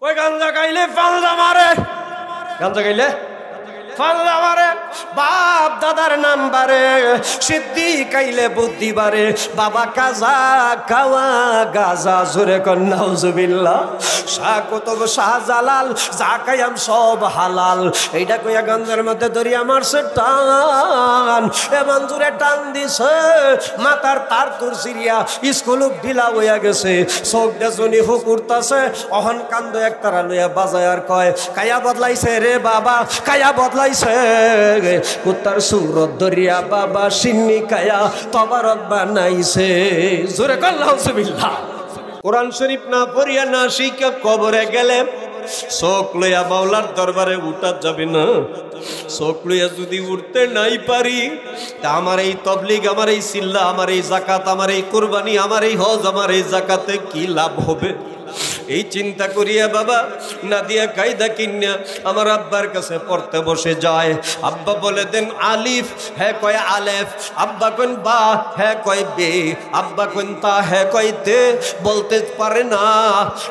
কই গাঞ্জা গাইলে পাল্লা মারে, গাঞ্জা গাইলে পাল্লা মারে, বাপ দাদার নাম বারে, সিদ্ধি কাইলে বুদ্ধি বারে, বাবা কাজা খাওয়া গাজা, জোরে কর নাউজুবিল্লাহ। শাহ কুতুব শাহজালাল যা খাইয়াম সব হালাল, এইটা কইয়া গাঞ্জার মধ্যে ধরিয়া মারছে টান, এমন জোরে টান দিছে মাথার তার তুর সিরিয়া স্কুল ঢিলা হইয়া গেছে, চোখ দেজনি হুকুরতাছে, অহন কান্দ একতারা লইয়া বাজায় আর কয় কায়া বদলাইছে রে বাবা, কায়া বদলাইছে, কুত্তার সুরত ধরিয়া বাবা সিন্নি কায়া তবারক বানাইছে, জোরে কর নাউজুবিল্লাহ। কোরআন শরীফ না পড়িয়া না শিখা কবরে গেলে চোখ লইয়া মাওলার দরবারে উঠা যাবে না। চোখ লইয়া যদি উঠতে নাই পারি, তা আমার এই তবলিগ, আমার এই সিল্লা, আমার এই জাকাত, আমার এই কুরবানি, আমার এই হজ, আমার এই জাকাতে কি লাভ হবে? এই চিন্তা করিয়া বাবা নাদিয়া কায়দা কিনিয়া আমার আব্বার কাছে পড়তে বসে যায়। আব্বা বলে দেন আলিফ, হ্যাঁ কয় আলেফ, আব্বা কোন বা, হ্যাঁ কয় বে, আব্বা কোন তা, হ্যাঁ কয় তে, বলতে পারে না।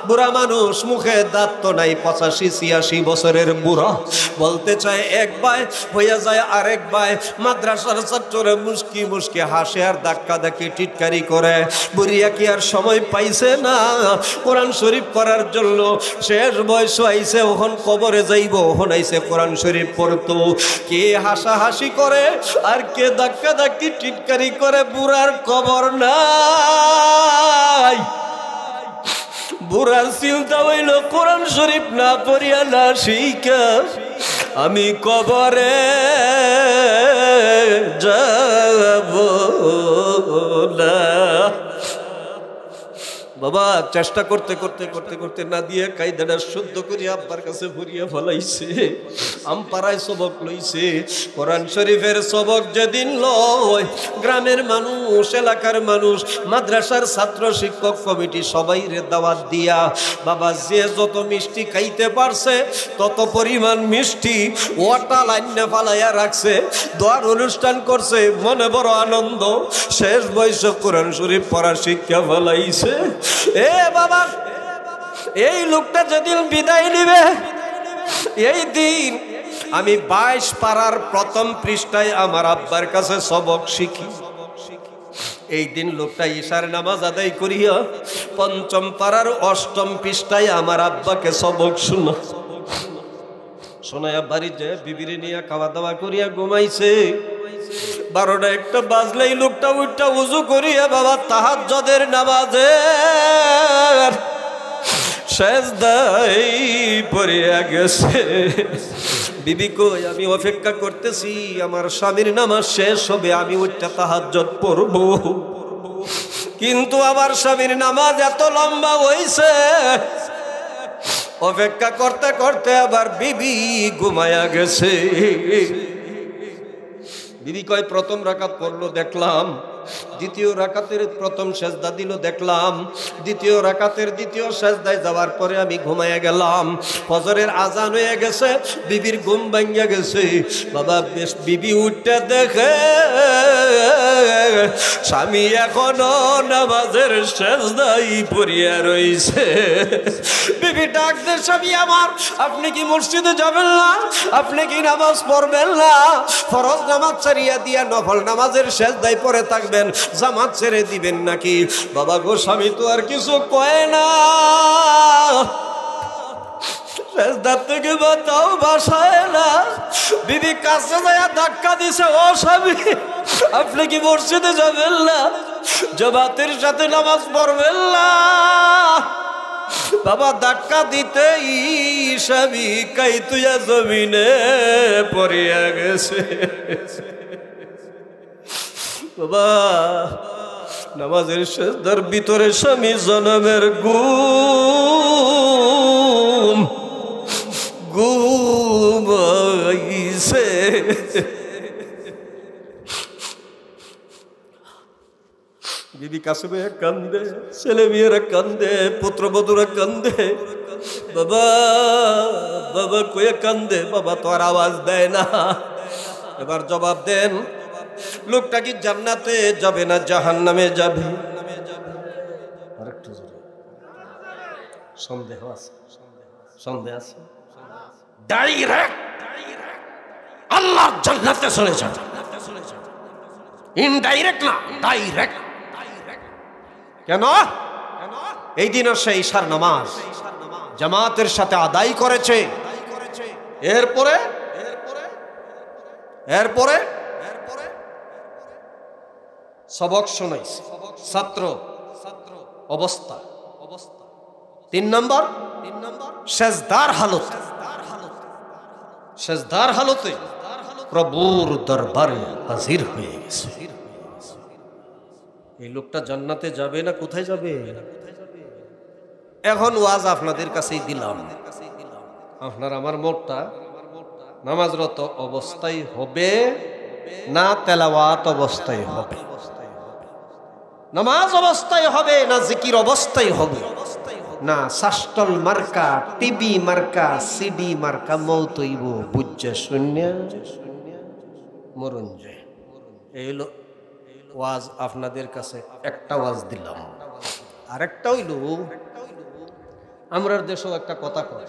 বুড়া মানুষ, মুখে দাঁত তো নাই, 85-86 বছরের বুড়া, বলতে চায় এক বাই, হইয়া যায় আরেক বাই। মাদ্রাসার ছাত্ররা মুস্কি মুস্কি হাসে আর ধাক্কা ধাক্কি টিটকারি করে। বুড়িয়া কি আর সময় পাইছে না কোরআন শরীফ পড়ার জন্য? শেষ বয়স আইছে, ওখন কবরে যাইব, ওখন আইছে কোরআন শরীফ পড়তো। কে হাসাহাসি করে আর কে ধাক্কা ধাক্কি টিটকারি করে, বুড়ার কবর নাই। বুড়ার চিন্তা হইল কোরআন শরীফ না পড়িয়া না শিখা আমি কবরে যাব না। বাবা চেষ্টা করতে করতে করতে করতে না দিয়ে কায়দাটা শুদ্ধ করে আব্বার কাছে ভরিয়া ফলাইছে। আমপাড়ায় সবক লইছে, কোরআন শরীফের সবক যেদিন লয়, গ্রামের মানুষ, এলাকার মানুষ, মাদ্রাসার ছাত্র শিক্ষক কমিটি সবাই রে দাওয়াত দিয়া বাবা যে যত মিষ্টি খাইতে পারছে তত পরিমাণ মিষ্টি ওয়াটা লাইনে ফালাইয়া রাখছে, দোয়ার অনুষ্ঠান করছে, মনে বড় আনন্দ। শেষ বয়সে কোরআন শরীফ পড়ার শিক্ষা ফলাইছে। এ বাবা, এই লোকটা যেদিন বিদায় নিবে, এই দিন আমি 22 পাড়ার প্রথম পৃষ্ঠায় আমার আব্বার কাছে সবক শিখি। এই দিন লোকটা ইশার নামাজ আদায় করিয়া 5ম পাড়ার 8ম পৃষ্ঠায় আমার আব্বাকে সবক শোনায়া বাড়ি যে বিবিরে নিয়ে খাওয়া দাওয়া করিয়া ঘুমাইছে। 12টা-1টা বাজলেই লোকটা উঠটা উজু করিয়া বাবা তাহাজ্জুদের নামাজে সেজদায় পড়িয়া গেছে। বিবি কই, আমি অপেক্ষা করতেছি আমার স্বামীর নামাজ শেষ হবে, আমি উঠটা তাহাজ্জুদ পড়ব। কিন্তু আমার স্বামীর নামাজ এত লম্বা হইছে, অপেক্ষা করতে করতে আবার বিবি ঘুমায়া গেছে। বিবি কয় প্রথম রাকাত পড়লো দেখলাম, দ্বিতীয় রাকাতের প্রথম সেজদা দিল দেখলাম, দ্বিতীয় রাকাতের দ্বিতীয় সেজদায় যাওয়ার পরে আমি ঘুমাইয়া গেলাম। ফজরের আজান হয়ে গেছে, বিবির ঘুম ভাঙিয়া গেছে। বাবা বেশ বিবি উঠতে দেখে স্বামী এখনো নামাজের সেজদায় পড়িয়া রইছে। বিবি ডাক দে, স্বামী আমার, আপনি কি মসজিদে যাবেন না? আপনি কি নামাজ পড়বেন না? ফরজ নামাজ ছাড়িয়া দিয়া নফল নামাজের সেজদায় পড়ে থাকবেন, জামাত ছেড়ে দিবেন নাকি? বাবা গো, স্বামী তো আর কিছু কয় না, সেজদার থেকে বাতাও বাসায় না। বিবি কাছে যায় ধাক্কা দিছে, ও স্বামী আপনি কি মসজিদে যাবেন না? জামাতের সাথে নামাজ পড়বেন না? বাবা ধাক্কা দিতেই স্বামী কাইতুয়া জমিনে পড়িয়া গেছে। বাবা নামাজের সেজদার ভিতরে স্বামী জনমের ঘুমাইছে। বিবি কাসবে কান্দে, ছেলে মেয়েরা কান্দে, পুত্রবধূরা কান্দে। বাবা বাবা কয়ে কান্দে, বাবা তো আর আওয়াজ দেয় না। এবার জবাব দেন, লোকটা কি জান্নাতে যাবে না জাহান্নামে যাবে? আরেকটু সন্দেহ আছে। সন্দেহ আছে? ডাইরেক্ট আল্লাহর জান্নাতে চলে যান, ইনডাইরেক্ট না, ডাইরেক্ট। কেন? এই দিনও সে ঈশার নামাজ জামাতের সাথে আদায় করেছে। এরপরে সবক শোনাইছে ছাত্র অবস্থা। 3 নম্বর সেজদার হালতে প্রভুর দরবারে হাজির হয়ে গেছে। এই লোকটা জান্নাতে যাবে না কোথায় যাবে? এখন ওয়াজ আপনাদের কাছেই দিলাম, আপনার আমার মোটটা নামাজরত অবস্থায় হবে না তেলাওয়াত অবস্থায় হবে? নামাজ অবস্থায় হবে না জিকির অবস্থায় হবে? না শাস্টল মার্কা, টিভি মার্কা, সিডি মার্কা মৌতইব বুঝছে শূন্য মরুন যে। এই ওয়াজ আপনাদের কাছে একটা ওয়াজ দিলাম। আরেকটা হইল, আমরার দেশেও একটা কথা কয়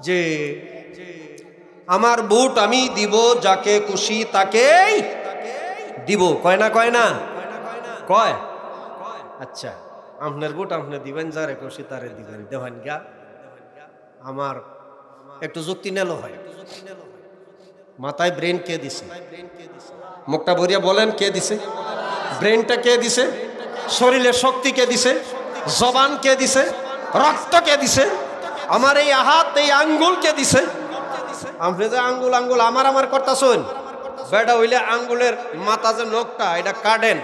যে আমার ভোট আমি দিব যাকে খুশি তাকেই দিব। কয় না? কয়। আচ্ছা, আপনার ভোট আপনি দিবেন, যারে খুশি তারে দিবেন। দেবেন গা আমার একটু যুক্তি নেলো হয়। মাথায় ব্রেন কে দিছে? মুখটা ভরিয়া বলেন কে দিছে? ব্রেনটা কে দিছে? শরীরের শক্তি কে দিছে? জবান কে দিছে? রক্ত কে দিছে? আমার এই হাত, এই আঙ্গুল কে দিছে? আপনি যে আঙ্গুল আমার করতেছেন, বেটা হইলে আঙ্গুলের মাথা যে নখটা এটা কাটেন,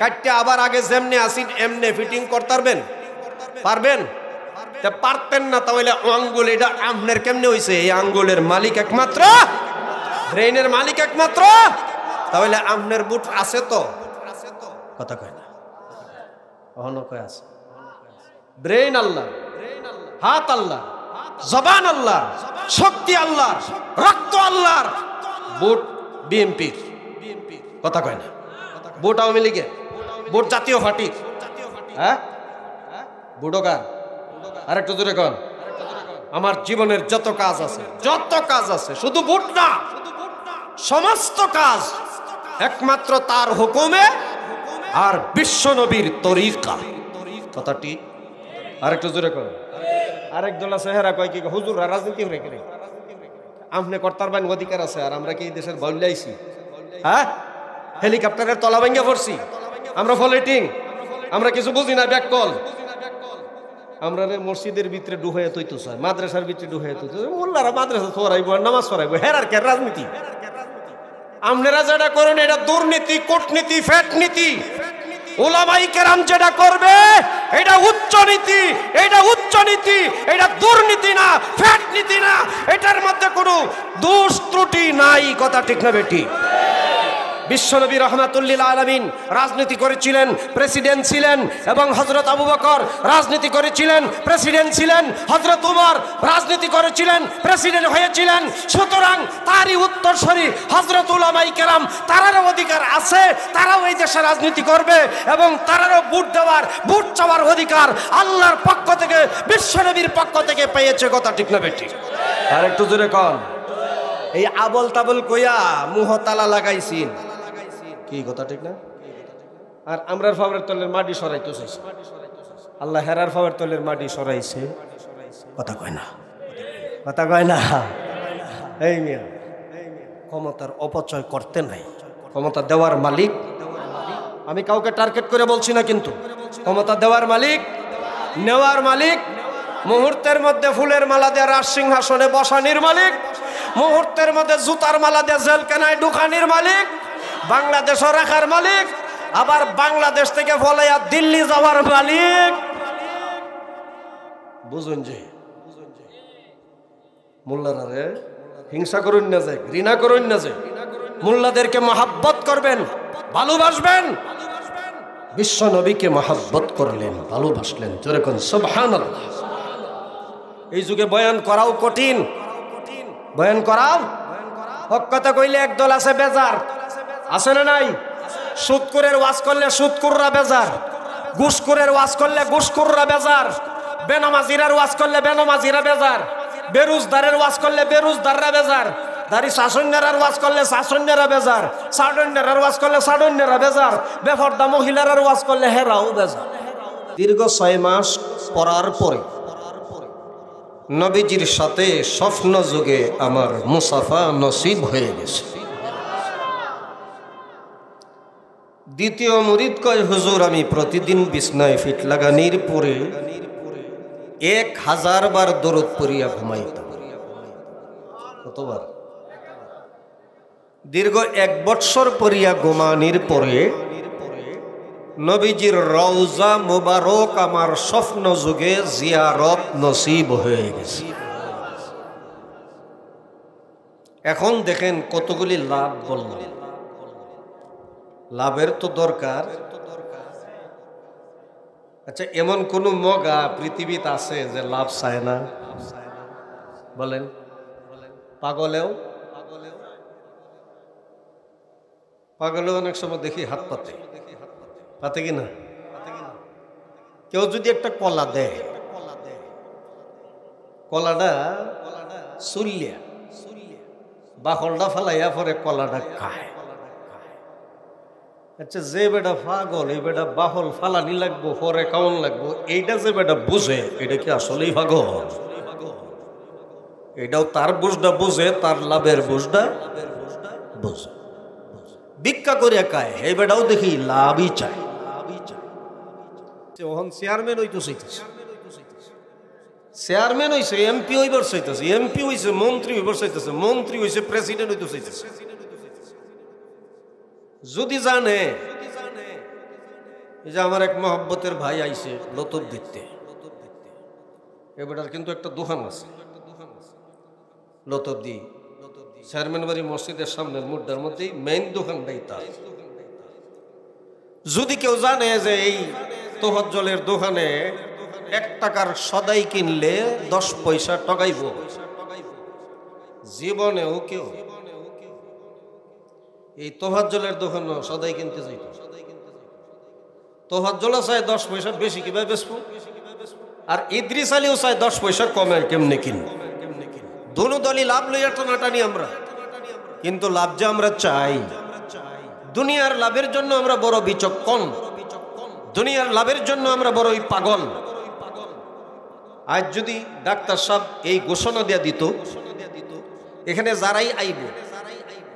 কাটতে আবার আগে যেমনি আসিন এমনি ফিটিং করতে পারবেন? পারতেন না, তাহলে আঙ্গুল এটা আপনার কেমনে হইছে? এই আঙ্গুলের মালিক একমাত্র, ব্রেইনের মালিক একমাত্র। তাহলে আপনার বুট আছে তো? কথা কয় না, কখনো কয় আছে? ব্রেইন আল্লাহ, হাত আল্লাহ, জবান আল্লাহ, শক্তি আল্লাহ, রক্ত আল্লাহর। বুট বিএনপির, কথা কয় না। বুট আওয়ামী লীগের, বুট জাতীয় পার্টির। হ্যাঁ, বুডোকার। আরেকটু জোরে কন। আমার জীবনের যত কাজ আছে শুধু বুট না, সমস্ত কাজ একমাত্র তার হুকুমে আর বিশ্ব নবীর তরিকা। কথাটি আরেকটু জোরে কন। আরেক দল আছে হেরা কয় কি হুজুর রাজনীতি হয়ে গেলে আপনি কর্তার বান অধিকার আছে, আর আমরা কি এই দেশের বললাইছি? হ্যাঁ, হেলিকপ্টারের তলা ভেঙে পড়ছি আমরা, ফলেটিং আমরা কিছু বুঝি না, ব্যাককল আমরা মসজিদের ভিতরে ডুহাইয়া তৈতো চাই, মাদ্রাসার ভিতরে ডুহাইয়া তৈতো। মোল্লারা মাদ্রাসা ছড়াইব, নামাজ ছড়াইব, হেরার কে রাজনীতি? আপনারা যেটা করেন এটা দুর্নীতি, কূটনীতি, ফ্যাটনীতি। উলামায়ে কেরাম যেটা করবে এটা উচ্চনীতি, এটা দুর্নীতি না, ফ্যাটনীতি না। এটার মধ্যে কোনো দোষ ত্রুটি নাই। কথা ঠিক না বেটি? বিশ্বনবী রহমাতুল্লিল আলামিন রাজনীতি করেছিলেন, প্রেসিডেন্ট ছিলেন, এবং হযরত আবু বকর রাজনীতি করেছিলেন, প্রেসিডেন্ট ছিলেন, হযরত উমর রাজনীতি করেছিলেন, প্রেসিডেন্ট হয়েছিলেন। সুতরাং তারই উত্তরসূরি হযরত উলামায়ে কেরাম, তারারও অধিকার আছে, তারাও এই দেশে রাজনীতি করবে এবং তারারও ভোট চাওয়ার অধিকার আল্লাহর পক্ষ থেকে, বিশ্বনবীর পক্ষ থেকে পেয়েছে। কথা ঠিক না বেটি? আর একটু জোরে কন। এই আবল তাবল কইয়া মুহতালা লাগাইছিন, কি কথা ঠিক না? আর আমরার ফাওয়ার তলের মাটি সরাইতেছে, আল্লাহ হেরার ফাওয়ার তলের মাটি সরাইছে। কথা কয় না? এই মিয়া, ক্ষমতার অপচয় করতে নাই। ক্ষমতা দেওয়ার মালিক, আমি কাউকে টার্গেট করে বলছি না, কিন্তু ক্ষমতা দেওয়ার মালিক, নেওয়ার মালিক, মুহূর্তের মধ্যে ফুলের মালা দিয়ে রাজ সিংহাসনে বসানির মালিক, মুহূর্তের মধ্যে জুতার মালা দিয়ে জেলখানায় ঢুকানির মালিক, বাংলাদেশও রাখার মালিক, আবার বাংলাদেশ থেকে ফলাইয়া দিল্লি যাওয়ার মালিক। বুঝুন যে মোল্লারা রে হিংসা করুন না, যে ঘৃণা করুন না, যে মোল্লাদেরকে মহাব্বত করবেন, ভালোবাসবেন। বিশ্ব নবীকে মহাব্বত করলেন, ভালোবাসলেন। জোরে কোন সুবহানাল্লাহ। এই যুগে বয়ান করাও কঠিন, বয়ান করাও। হক কথা কইলে একদল আছে বেজার, আছে না নাই? সুদখোরের ওয়াজ করলে সুদখোররা বেজার, ঘুষখোরের ওয়াজ করলে ঘুষখোররা বেজার, বেনামাজিরার ওয়াজ করলে বেনামাজিরা বেজার, বেরোজদারের ওয়াজ করলে বেরোজদাররা বেজার, দাড়ি শাসন্যার ওয়াজ করলে শাসন্যারা বেজার, সাডন্যার ওয়াজ করলে সাডন্যারা বেজার, বেফর্দা মহিলার ওয়াজ করলে হেরাও বেজার। দীর্ঘ 6 মাস পড়ার পরে নবীজির সাথে স্বপ্ন যুগে আমার মুসাফা নসিব হয়ে গেছে। দ্বিতীয় মুরিদ কয়, হুজুর আমি প্রতিদিন বিছনায় ফিট লাগানির পরে 1000 বার দরুদ পড়িয়া ঘুমাইতাম। কতবার? দীর্ঘ 1 বৎসর পড়িয়া ঘুমানির পরে নবীজির রওজা মুবারক আমার স্বপ্ন যুগে জিয়ারত নসিব হয়ে গেছে। এখন দেখেন কতগুলি লাভ বললাম। লাভের তো দরকার। আচ্ছা, এমন কোন মগা পৃথিবীতে আছে যে লাভ চায় না? বলেন। পাগলেও অনেক সময় দেখি হাত পাতে, পাতে কিনা? কেউ যদি একটা কলা দেয়, কলাটা চুলিয়া বাকলটা ফেলাইয়া পরে কলাটা খায়। আচ্ছা, যে বেটা পাগল, এই বেটা বাহল ফালানি লাগবো, পরে কেমন লাগবো, এইটা যে বেটা বুঝে, এটা কি আসলেই পাগল? এটাও তার বুঝটা বুঝে, তার লাভের বুঝটা বুঝে, ভিক্ষা করে খায়। এই বেটাও দেখি লাভই চায়। চেয়ারম্যান হইতো চাইতেছে, চেয়ারম্যান হইছে, এমপি হইবার চাইতেছে, এমপি হইছে মন্ত্রী হইবার চাইতেছে, মন্ত্রী হইছে প্রেসিডেন্ট হইতে চাইতেছে। যদি জানে এই যে আমার এক মহব্বতের ভাই আইছে লতব দিতে, এবারে কিন্তু একটা দোকান আছে লতব দি, চেয়ারম্যান বাড়ি মসজিদের সামনের মুড্ডার মধ্যেই মেইন দোকানটাই তার। যদি কেউ জানে যে এই তোহজ্জলের দোকানে 1 টাকার সদাই কিনলে 10 পয়সা টকাইব, জীবনেও কেউ এই তোহাজ্জলের দোকানে সদাই কিনতে যাইত। তোহাজ্জল চাই 10 পয়সা বেশি কিভাবে বেচবো, আর ইদ্রিস আলীও চাই 10 পয়সা কমে কেমনে কিনব। দোনো দলই লাভ লইয়া টানাটানি আমরা, কিন্তু লাভ যে আমরা চাই, দুনিয়ার লাভের জন্য আমরা বড় বিচক্ষণ, দুনিয়ার লাভের জন্য আমরা বড়ই পাগল। আজ যদি ডাক্তার সাহেব এই ঘোষণা দিয়া দিত, এখানে যারাই আইব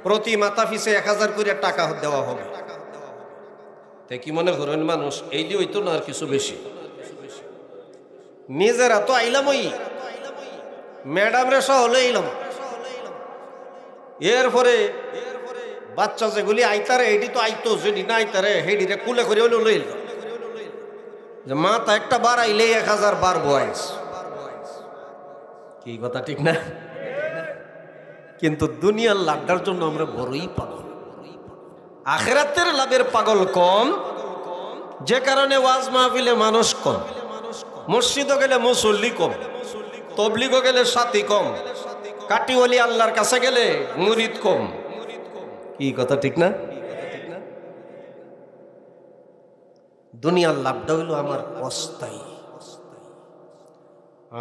প্রতি মাথা পিছে 1000 করে টাকা দেওয়া হবে, তাই কি মনে করেন মানুষ এই দিয়ে হইতো না আর কিছু বেশি? নিজেরা তো আইলাম, ওই ম্যাডাম রে সহ হলে আইলাম, এরপরে বাচ্চা যেগুলি আইতারে এটি তো আইতো, যদি না আইতারে হেডি রে কুলে করে হলে লইল, যে মাথা একটা বার আইলে 1000 বার বয়স। কি কথা ঠিক না? কিন্তু দুনিয়ার লাভটার জন্য আমরা বড়ই পাগল, আখিরাতের লাভের পাগল কম, যে কারণে ওয়াজ মাহফিলে মানুষ কম, মসজিদে গেলে মুসল্লি কম, তবলিগো গেলে সাথী কম, কাটিওয়ালি আল্লাহর কাছে গেলে মুরিদ কম। কি কথা ঠিক না? দুনিয়ার লাভটা হইল আমার অস্থায়ী।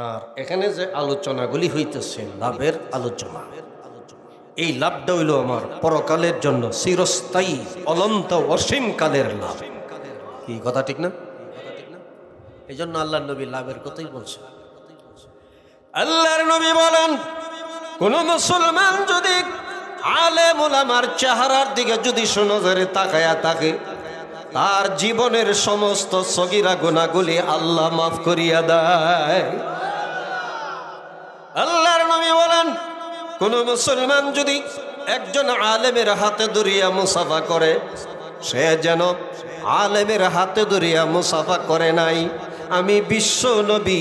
আর এখানে যে আলোচনাগুলি হইতেছে লাভের আলোচনা, এই লাভটা হইল আমার পরকালের জন্য চিরস্থায়ী অনন্ত অসীম কালের লাভ। কি কথা ঠিক না? এই জন্য আল্লাহর নবী লাভের কথাই বলছে। আল্লাহর নবী বলেন, কোন মুসলমান যদি আলেম উলামার চেহারার দিকে যদি নজরে তাকায়া থাকে, তার জীবনের সমস্ত সগীরা গুনাহগুলি আল্লাহ মাফ করিয়া দেয়। আল্লাহর নবী বলেন, কোন মুসলমান যদি একজন আলেমের হাতে ধরিয়া মুসাফা করে, সে যেন আলেমের হাতে ধরিয়া মুসাফা করে নাই, আমি বিশ্ব নবী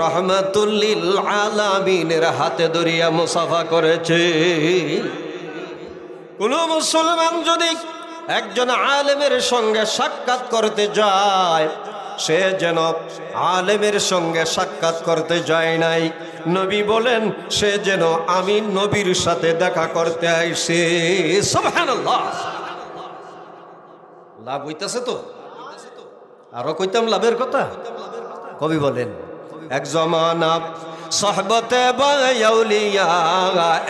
রহমাতুল লিল আলামিনের হাতে ধরিয়া মুসাফা করেছি। কোন মুসলমান যদি একজন আলেমের সঙ্গে সাক্ষাৎ করতে যায়, সে যেন আলেমের সঙ্গে সাক্ষাৎ করতে যায় নাই, নবী বলেন সে যেন আমি নবীর সাথে দেখা করতে আইছে। সুবহানাল্লাহ। লাভ হইতেছে তো? আরো কইতাম লাভের কথা। কবি বলেন, এক জমানা সোহবতে বা আউলিয়া,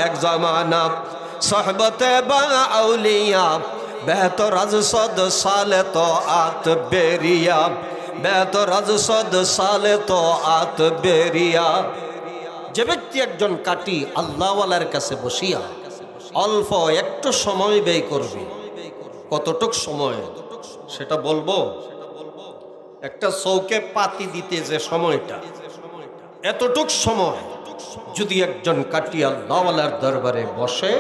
এক জমানা সোহবতে বা আউলিয়া, বেহতর আজ সদ সালে তো আত বেরিয়া, বেহতর আজ সদ সালে তো আত বেরিয়া। যে ব্যক্তি একজন কাটি আল্লাহওয়ালার কাছে বসিয়া অল্প একটু সময় ব্যয় করবে, কতটুক সময় সেটা বলবো। একটা চৌকে পাতি দিতে যে সময়টা, এতটুক সময় যদি একজন কাটি আল্লাহওয়ালার দরবারে বসে,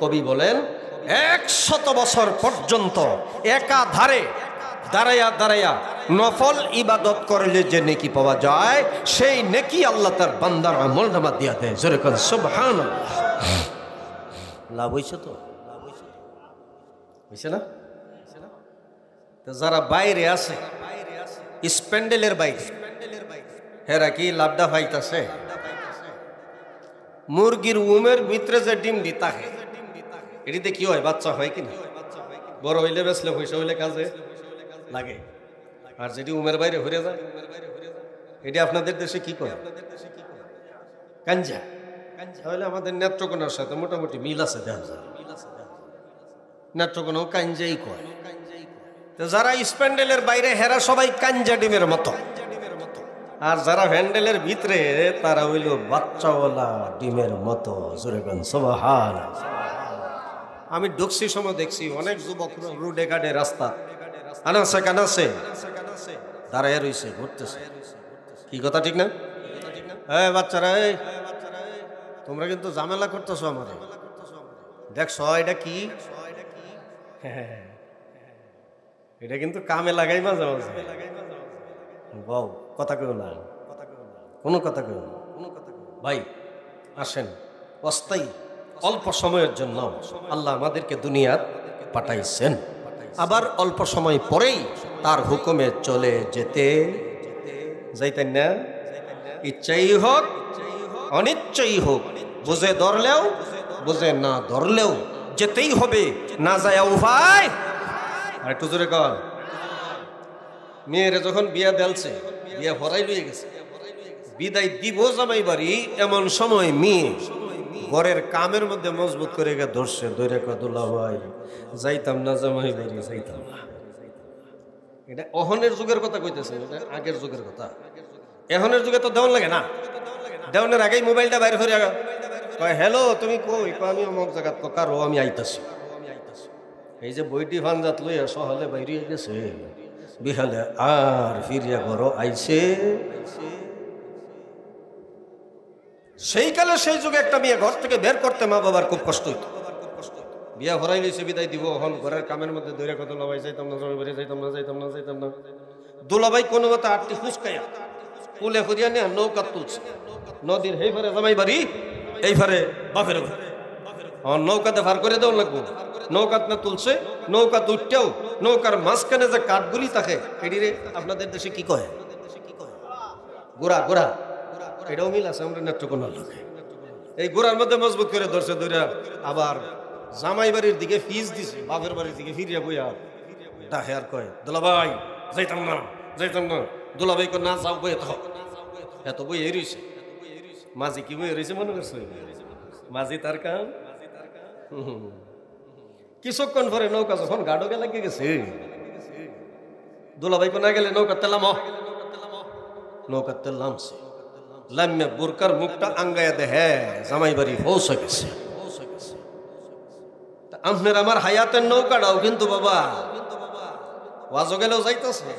কবি বলেন 100 বছর পর্যন্ত একাধারে দাঁড়াইয়া দাঁড়াইয়া নফল ইবাদত করলে যে নেকি পাওয়া যায়, সেই নেকি আল্লাহ তার বান্দার আমলনামা দিয়া দেয়। জোরে কোন সুবহানাল্লাহ। লাভ হইছে তো? হইছে না? তো যারা বাইরে আছে, স্প্যান্ডেলের বাইরে, হেরা কি লাভটা পাইতাছে? মুরগির উমের ভিতরে যে ডিম দি তাকে এটিতে কি হয়? বাচ্চা হয় কিনা? বড় হইলে বেসলে পয়সা হইলে কাজে লাগে। আর যেটি উমের বাইরে ঘুরে যায়, এটি আপনাদের দেশে কি করে? কাঞ্জা। তাহলে আমাদের নেত্রকোনার সাথে মোটামুটি মিল আছে, দেখা যায় নেত্রকোনাও কাঞ্জাই কয়। যারা স্প্যান্ডেলের বাইরে হেরা সবাই কাঞ্জা ডিমের মতো, আর যারা ভ্যান্ডেলের ভিতরে তারা হইল বাচ্চাওয়ালা ডিমের মতো। জোরে কোন সুবহানাল্লাহ। আমি ঢুকছি সময় দেখছি অনেক যুবক রোডে ঘাটে রাস্তা আনাসে কানাসে দাঁড়ায় রইছে, ঘুরতেছে। কি কথা ঠিক না? হ্যাঁ বাচ্চারা, এই তোমরা কিন্তু ঝামেলা করতেছো আমার, দেখছ এটা কি? এটা কিন্তু কামে লাগাই মাঝে মাঝে। বাউ, কথা কেউ না, কোনো কথা কেউ না। ভাই আসেন, অস্থায়ী অল্প সময়ের জন্য আল্লাহ আমাদেরকে দুনিয়াত পাঠাইছেন, আবার অল্প সময় পরেই তার হুকুমে চলে যেতে যাইতেন না। ইচ্ছাই হোক অনিচ্ছাই হোক, বুঝে ধরলেও বুঝে না ধরলেও যেতেই হবে, না যায় উপায়। আর একটু জোরে কর। মেয়েরা যখন বিয়া দেলছে, বিয়া ভরাই লইয়ে গেছে, বিদায় দিব জামাই বাড়ি, এমন সময় মেয়ে ঘরের কামের মধ্যে মজবুত করে গে ধরছে, ধরে কদুল্লা ভাই যাইতাম না জামাই বাড়ি, যাইতাম না। এটা অহনের যুগের কথা কইতেছে, এটা আগের যুগের কথা। এখনের যুগে তো দেওয়ান লাগে না, দেওয়ানের আগেই মোবাইলটা বাইরে করে কয় হ্যালো তুমি কই? আমি অমুক জায়গাত কারো আমি আইতাছি। এই যে বইটি ফানজাত লইয়া সহলে বাইরে গেছে, বিহালে আর ফিরিয়া ঘর আইছে। সেই কালে সেই যুগে একটা মেয়ে ঘর থেকে বের করতে মা বাবার খুব কষ্ট হইত। বিয়া ভরাই লইছে, বিদায় দিব, এখন ঘরের কামের মধ্যে ধরে কত লাভাই যাইতাম না, যাইতাম না, যাইতাম না, যাইতাম না। দুলাভাই কোনো মতো আটটি ফুসকাইয়া কুলে ফুরিয়া নিয়ে নৌকা তুলছে, নদীর এই ফারে জামাই বাড়ি, এই ফারে বাপের বাড়ি। নৌকাতে ভার করে দেওয়া লাগবো। নৌকাত না তুলছে, নৌকা তুলতেও নৌকার মাঝখানে যে কাঠগুলি থাকে, এটিরে আপনাদের দেশে কি কয়? গোড়া। গোড়া এটাও মিল আছে আমরা নেত্রকোনার লোকে। এই গোড়ার মধ্যে মজবুত করে ধরছে, ধরে আবার জামাই বাড়ির দিকে ফিজ দিছে, বাপের বাড়ির দিকে ফিরিয়া বইয়া ডাহে আর কয় দুলাভাই যাইতাম না, যাইতাম না। দুলাভাই কয় না যাও, বই এত বই এরিয়েছে। মাঝি কি বই এরিয়েছে মনে করছে? মাঝি তার কাম। কিছুক্ষণ পরে নৌকা যখন গাডোকে লাগিয়ে গেছে, দুলাভাই কোনা গেলে নৌকা তেলাম, নৌকা তেলামছে, লাম্যা বুরকার মুখটা আঙ্গায়া দেহে জামাই বাড়ি পৌঁছে গেছে। আপনার আমার হায়াতের নৌকাটাও কিন্তু বাবা ওয়াজও গেলেও যাইতেছে,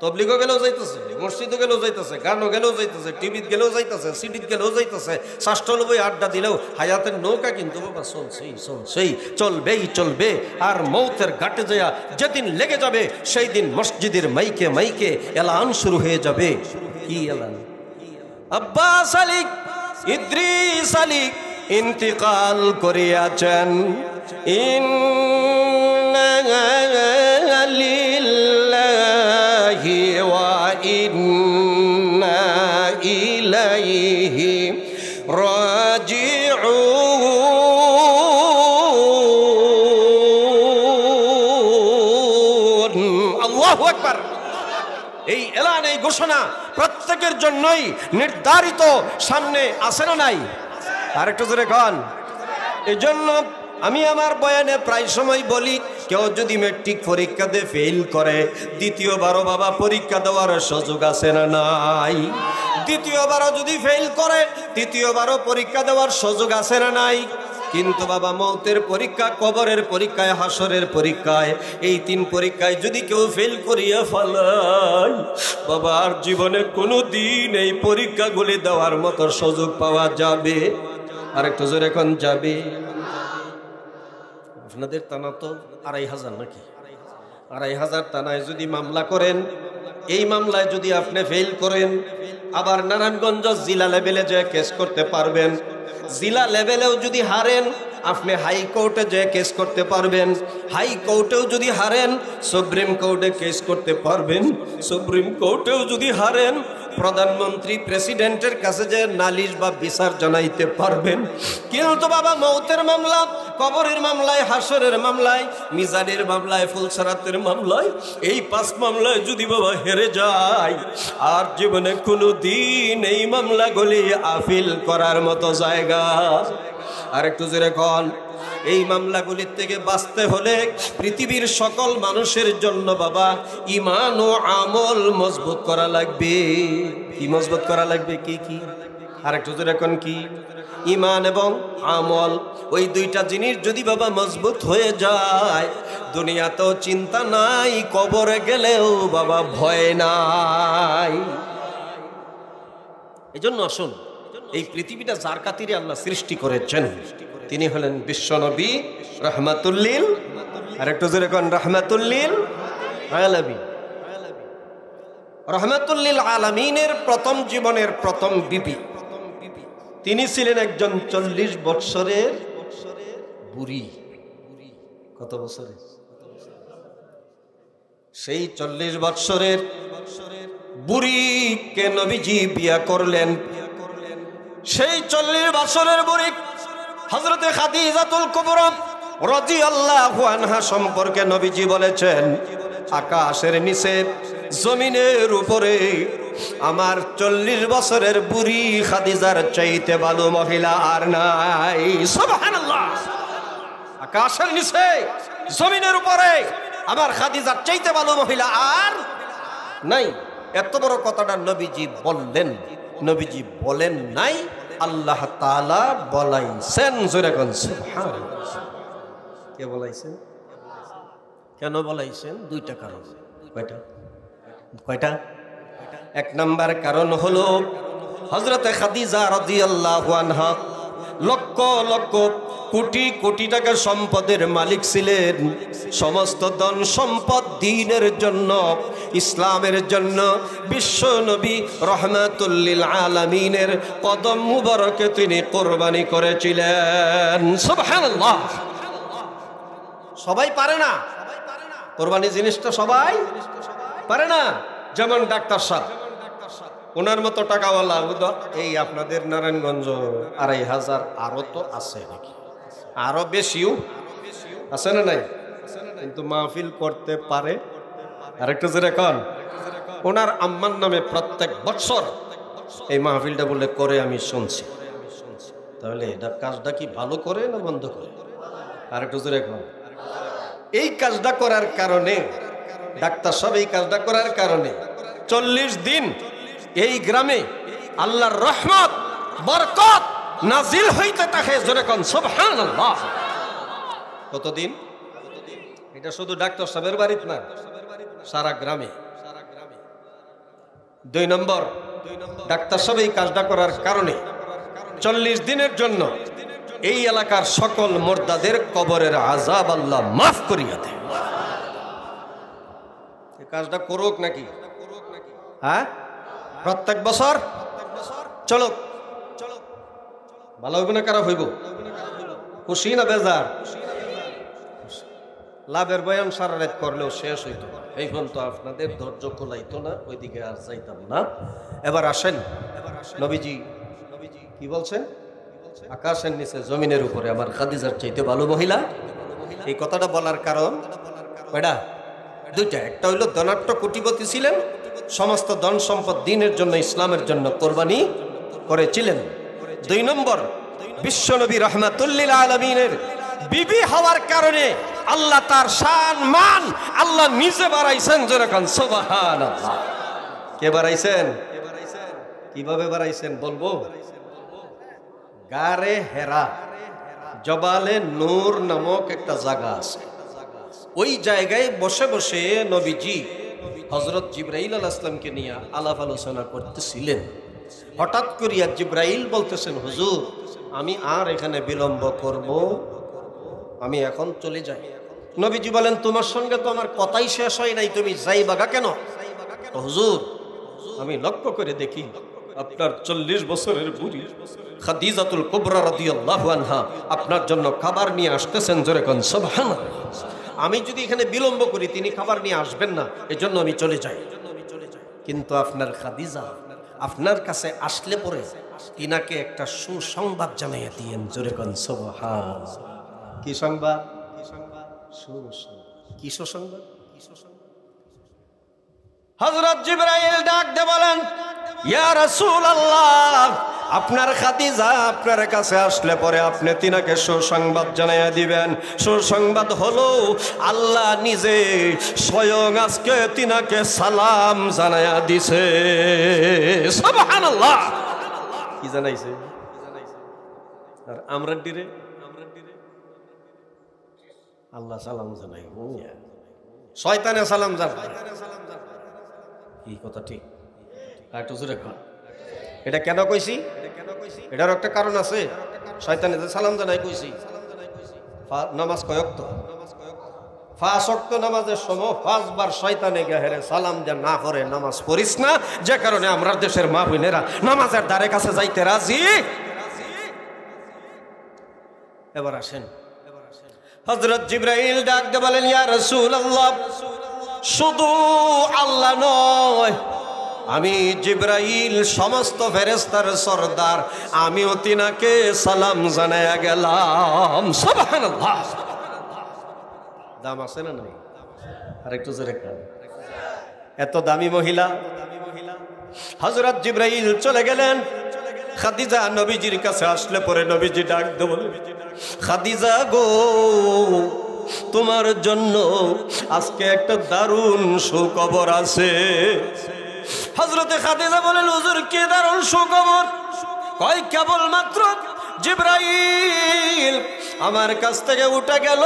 তবলিগও গেলেও যাইতেছে, মসজিদও গেলেও যাইতেছে, গানও গেলেও যাইতেছে, টিভিত গেলেও যাইতেছে, সিডিত গেলেও যাইতেছে, শাস্ত্র বই আড্ডা দিলেও হায়াতের নৌকা কিন্তু বাবা চলছেই, চলবেই চলবে। আর মৌতের ঘাটে যায়া যেদিন লেগে যাবে, সেই দিন মসজিদের মাইকে মাইকে এলান শুরু হয়ে যাবে। কি এলান? আব্বাস আলী ইদ্রিস আলী ইন্তিকাল করিয়াছেন। ইন্না লিল্লাহি ওয়া ইন্না ইলাইহি রাজিউন। আল্লাহু আকবার। এই এলান, এই ঘোষণা প্রত্যেকের জন্যই নির্ধারিত সামনে আছে না নাই? আরেকটু জোরে কন। এই জন্য আমি আমার বয়ানে প্রায় সময় বলি, কেউ যদি ম্যাট্রিক পরীক্ষাতে ফেল করে দ্বিতীয়বারও বাবা পরীক্ষা দেওয়ার সুযোগ আছে না নাই? দ্বিতীয়বারও যদি ফেল করে তৃতীয়বারও পরীক্ষা দেওয়ার সুযোগ আছে না নাই? কিন্তু বাবা মৌতের পরীক্ষা, কবরের পরীক্ষায়, হাসরের পরীক্ষায়, এই 3 পরীক্ষায় যদি কেউ ফেল করিয়া ফেলায় বাবা আর জীবনে কোনো দিন এই পরীক্ষাগুলি দেওয়ার মতো সুযোগ পাওয়া যাবে? আরেকটু জোরে কোন যাবে? আপনাদের টানা তো 2500 নাকি? 2500 টানায় যদি মামলা করেন, এই মামলায় যদি আপনি ফেল করেন, আবার নারায়ণগঞ্জ জেলা লেভেলে যে কেস করতে পারবেন। জেলা লেভেলেও যদি হারেন আপনি হাইকোর্টে যে কেস করতে পারবেন। হাইকোর্টেও যদি হারেন সুপ্রিম কোর্টে কেস করতে পারবেন। সুপ্রিম কোর্টেও যদি হারেন প্রধানমন্ত্রী প্রেসিডেন্টের কাছে যে নালিশ বা বিচার জানাইতে পারবেন। কিন্তু বাবা মৌতের মামলা, কবরের মামলায়, হাসরের মামলায়, মিজানের মামলায়, ফুলসরাতের মামলায়, এই 5 মামলায় যদি বাবা হেরে যায় আর জীবনে কোনো দিন এই মামলাগুলি আপিল করার মতো জায়গা। আর একটু জোরে কন। এই মামলাগুলির থেকে বাঁচতে হলে পৃথিবীর সকল মানুষের জন্য বাবা ঈমান ও আমল মজবুত করা লাগবে। কি মজবুত করা লাগবে? কি কি? আর একটু জোরে কোন কি? ঈমান এবং আমল, ওই 2টা জিনিস যদি বাবা মজবুত হয়ে যায় দুনিয়াতেও চিন্তা নাই, কবরে গেলেও বাবা ভয় নাই। এজন্য আসুন, এই পৃথিবীটা যার খাতিরে আল্লাহ সৃষ্টি করেছেন তিনি হলেন বিশ্বনবী রাহমাতুল লিল, আর একটু জোরে কোন রাহমাতুল লিল আলামিন। রাহমাতুল লিল আলামিনের প্রথম জীবনের প্রথম বিবি, তিনি ছিলেন একজন 40 বৎসরের বুড়ি। কত বছরের? সেই 40 বৎসরের বুড়িকে নবীজি বিয়া করলেন। সেই 40 বছরের বুড়ি হযরতে খাদিজাতুল কুবরা রাদিয়াল্লাহু আনহা সম্পর্কে নবীজি বলেছেন, আকাশের নিচে জমিনের উপরে আমার 40 বছরের বুড়ি খাদিজার চাইতে ভালো মহিলা আর নাই। সুবহানাল্লাহ। আকাশের নিচে জমিনের উপরে আমার খাদিজার চাইতে ভালো মহিলা আর নাই। এত বড় কথাটা নবীজি বললেন। নবীজি বলেন নাই, আল্লাহ তাআলা বলাইছেন। জোরে কোন সুবহানাল্লাহ। কে বলাইছেন? কেন বলাইছেন? 2টা কারণ। কয়টা? কয়টা? 1 নাম্বার কারণ হলো হযরতে খাদিজা রাদিয়াল্লাহু আনহা লক্ষ লক্ষ কোটি কোটি টাকা সম্পদের মালিক ছিলেন। সমস্ত ধন সম্পদ দ্বীনের জন্য, ইসলামের জন্য বিশ্ব নবী রাহমাতুল লিল আলামিনের কদম মুবারকে তিনি কুরবানি করেছিলেন। সুবহানাল্লাহ। সবাই পারে না কুরবানি জিনিসটা, সবাই পারে না। যেমন ডাক্তার সাহেব, ওনার মতো টাকাওয়ালা এই আপনাদের নারায়ণগঞ্জ 2500, আরো তো আছে নাকি? আরো বেশিও আছে না নাই? কিন্তু মাহফিল করতে পারে। আরেকটু জোরে কোন। ওনার আম্মার নামে প্রত্যেক বছর এই মাহফিলটা বলে করে, আমি শুনছি। তাহলে এটা কাজটা কি ভালো করে না বন্ধ করে? আরেকটু জোরে কোন। এই কাজটা করার কারণে, ডাক্তার সাহেব এই কাজটা করার কারণে 40 দিন এই গ্রামে আল্লাহর রহমত বরকত নাজিল হইতে থাকে। জোরে কোন সুবহানাল্লাহ। কতদিন? এটা শুধু ডাক্তার সাহেবের বাড়িতে না, সারা গ্রামে। 2 নম্বর, ডাক্তার সাহেব এই কাজটা করার কারণে 40 দিনের জন্য এই এলাকার সকল মুর্দাদের কবরের আযাব আল্লাহ মাফ করিয়া দেয়। এই কাজটা করুক নাকি? হ্যাঁ, প্রত্যেক বছর। চলো ভালো হইব না খারাপ হইব? খুশি না বেজার? লাভের বয়ান সারা রাত করলেও শেষ হইতো। এই ফোন তো আপনাদের ধৈর্য কোলাইতো না, ওইদিকে আর যাইতাম না। এবার আসেন, নবীজি কি বলছেন? আকাশের নিচে জমিনের উপরে আমার খাদিজার চাইতে ভালো মহিলা। এই কথাটা বলার কারণ কয়টা? 2টা। একটা হইলো ধনাঢ্য কোটিপতি ছিলেন, সমস্ত ধন সম্পদ দ্বীনের জন্য, ইসলামের জন্য কোরবানি করেছিলেন। 2 নম্বর, বিশ্বনবী রাহমাতুল্লিল আলামিনের বিবি হওয়ার কারণে আল্লাহ তার শান মান আল্লাহ নিজে বাড়াইছেন। যেরকম সুবহানাল্লাহ। কে বাড়াইছেন? কিভাবে বাড়াইছেন বলবো? গারে হেরা, জবালে নূর নামক একটা জায়গা আছে। ওই জায়গায় বসে বসে নবীজি হযরত জিবরাইল আলাইহিস সালামকে নিয়ে আলাপ আলোচনা করতেছিলেন। হঠাৎ করিয়া জিবরাইল বলতেছেন, হুজুর আমি আর এখানে বিলম্ব করব, আমি এখন চলে যাই। নবীজি বলেন, তোমার সঙ্গে তো আমার কথাই শেষ হয় নাই, তুমি যাইবাগা কেন? হুজুর আমি লক্ষ্য করে দেখি আপনার 40 বছরের বুড়ি খাদিজাতুল কুবরা রাদিয়াল্লাহু আনহা আপনার জন্য খাবার নিয়ে আসতেছেন। জোরে কোন সুবহানাল্লাহ। আমি যদি এখানে বিলম্ব করি তিনি খাবার নিয়ে আসবেন না, এজন্য আমি চলে যাই। কিন্তু আপনার খাদিজা আপনার কাছে আসলে পরে তিনাকে একটা সুসংবাদ জানাইয়া দিয়েন। জোরে কোন সুবহানাল্লাহ। কি সংবাদ? কি সুসংবাদ? হযরত জিবরাইল ডাক দিয়ে বলেন, ইয়া রাসূলুল্লাহ, আপনার খাদিজা আপনার কাছে আসলে পরে আপনি তিনাকে সুসংবাদ জানাইয়া দিবেন। সুসংবাদ হলো আল্লাহ নিজে স্বয়ং আজকে তিনাকে সালাম জানাইয়া দিছে। সুবহানাল্লাহ। কি জানাইছে? আর আমরা ডিরে আল্লাহ সালাম জানাই, শয়তানে সালাম জানাই। এই কথা ঠিক? একটু জোরে কর। এটা কেন কইছি? এটার একটা কারণ আছে। শয়তানে যে সালাম জানাই কইছি, নামাজ কয় ওয়াক্ত? 5 ওয়াক্ত নামাজের সময় 5 বার শয়তানে গেরে সালাম দেন না করে নামাজ পড়িস না, যে কারণে আমরা দেশের মা বোনেরা নামাজের দ্বারে কাছে যাইতে রাজি। এবার আসেন, হযরত জিবরাইল ডাক দিয়ে বলেন, ইয়া রাসূলুল্লাহ, শুধু আল্লাহ নয়, আমি জিবরাইল সমস্ত ফেরেশতার সরদার, আমিও তিনাকে সালাম জানাইয়া গেলাম। সুবহানাল্লাহ। দাম আছে না নাই? আরেকটু জোরে কান। এত দামি মহিলা হযরত জিবরাইল চলে গেলেন। খাদিজা নবীজির কাছে আসলে পরে নবীজি ডাক দিয়ে বলেন, খাদিজা গো, তোমার জন্য আজকে একটা দারুণ সুখবর আছে। হযরতে খাদিজা বলেন, হুজুর কি দারুণ সুখবর? কয় কেবলমাত্র জিবরাইল আমার কাছ থেকে উঠে গেল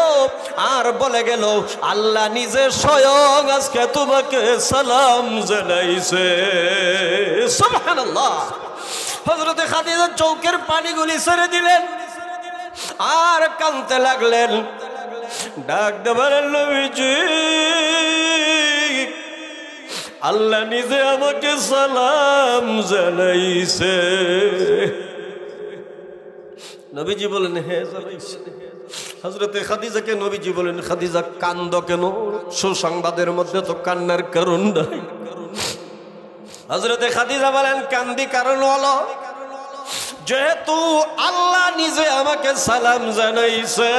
আর বলে গেল, আল্লাহ নিজে স্বয়ং আজকে তোমাকে সালাম জানাইছে। সুবহানাল্লাহ। হযরতে খাদিজা চোখের পানিগুলি ছেড়ে দিলেন আর কাঁদতে লাগলেন। ডাক দেবার নবীজি, আল্লাহ নিজে আমাকে সালাম জানাইছে। নবীজি বলেন, হ্যাঁ জানাইছে। হযরতে খাদিজাকে নবীজি বলেন, খাদিজা কান্দো কেন? সুসংবাদের মধ্যে তো কান্নার কারণ নাই। হযরতে খাদিজা বলেন, কান্দি কারণ হলো যেহেতু আল্লাহ নিজে আমাকে সালাম জানাইছে,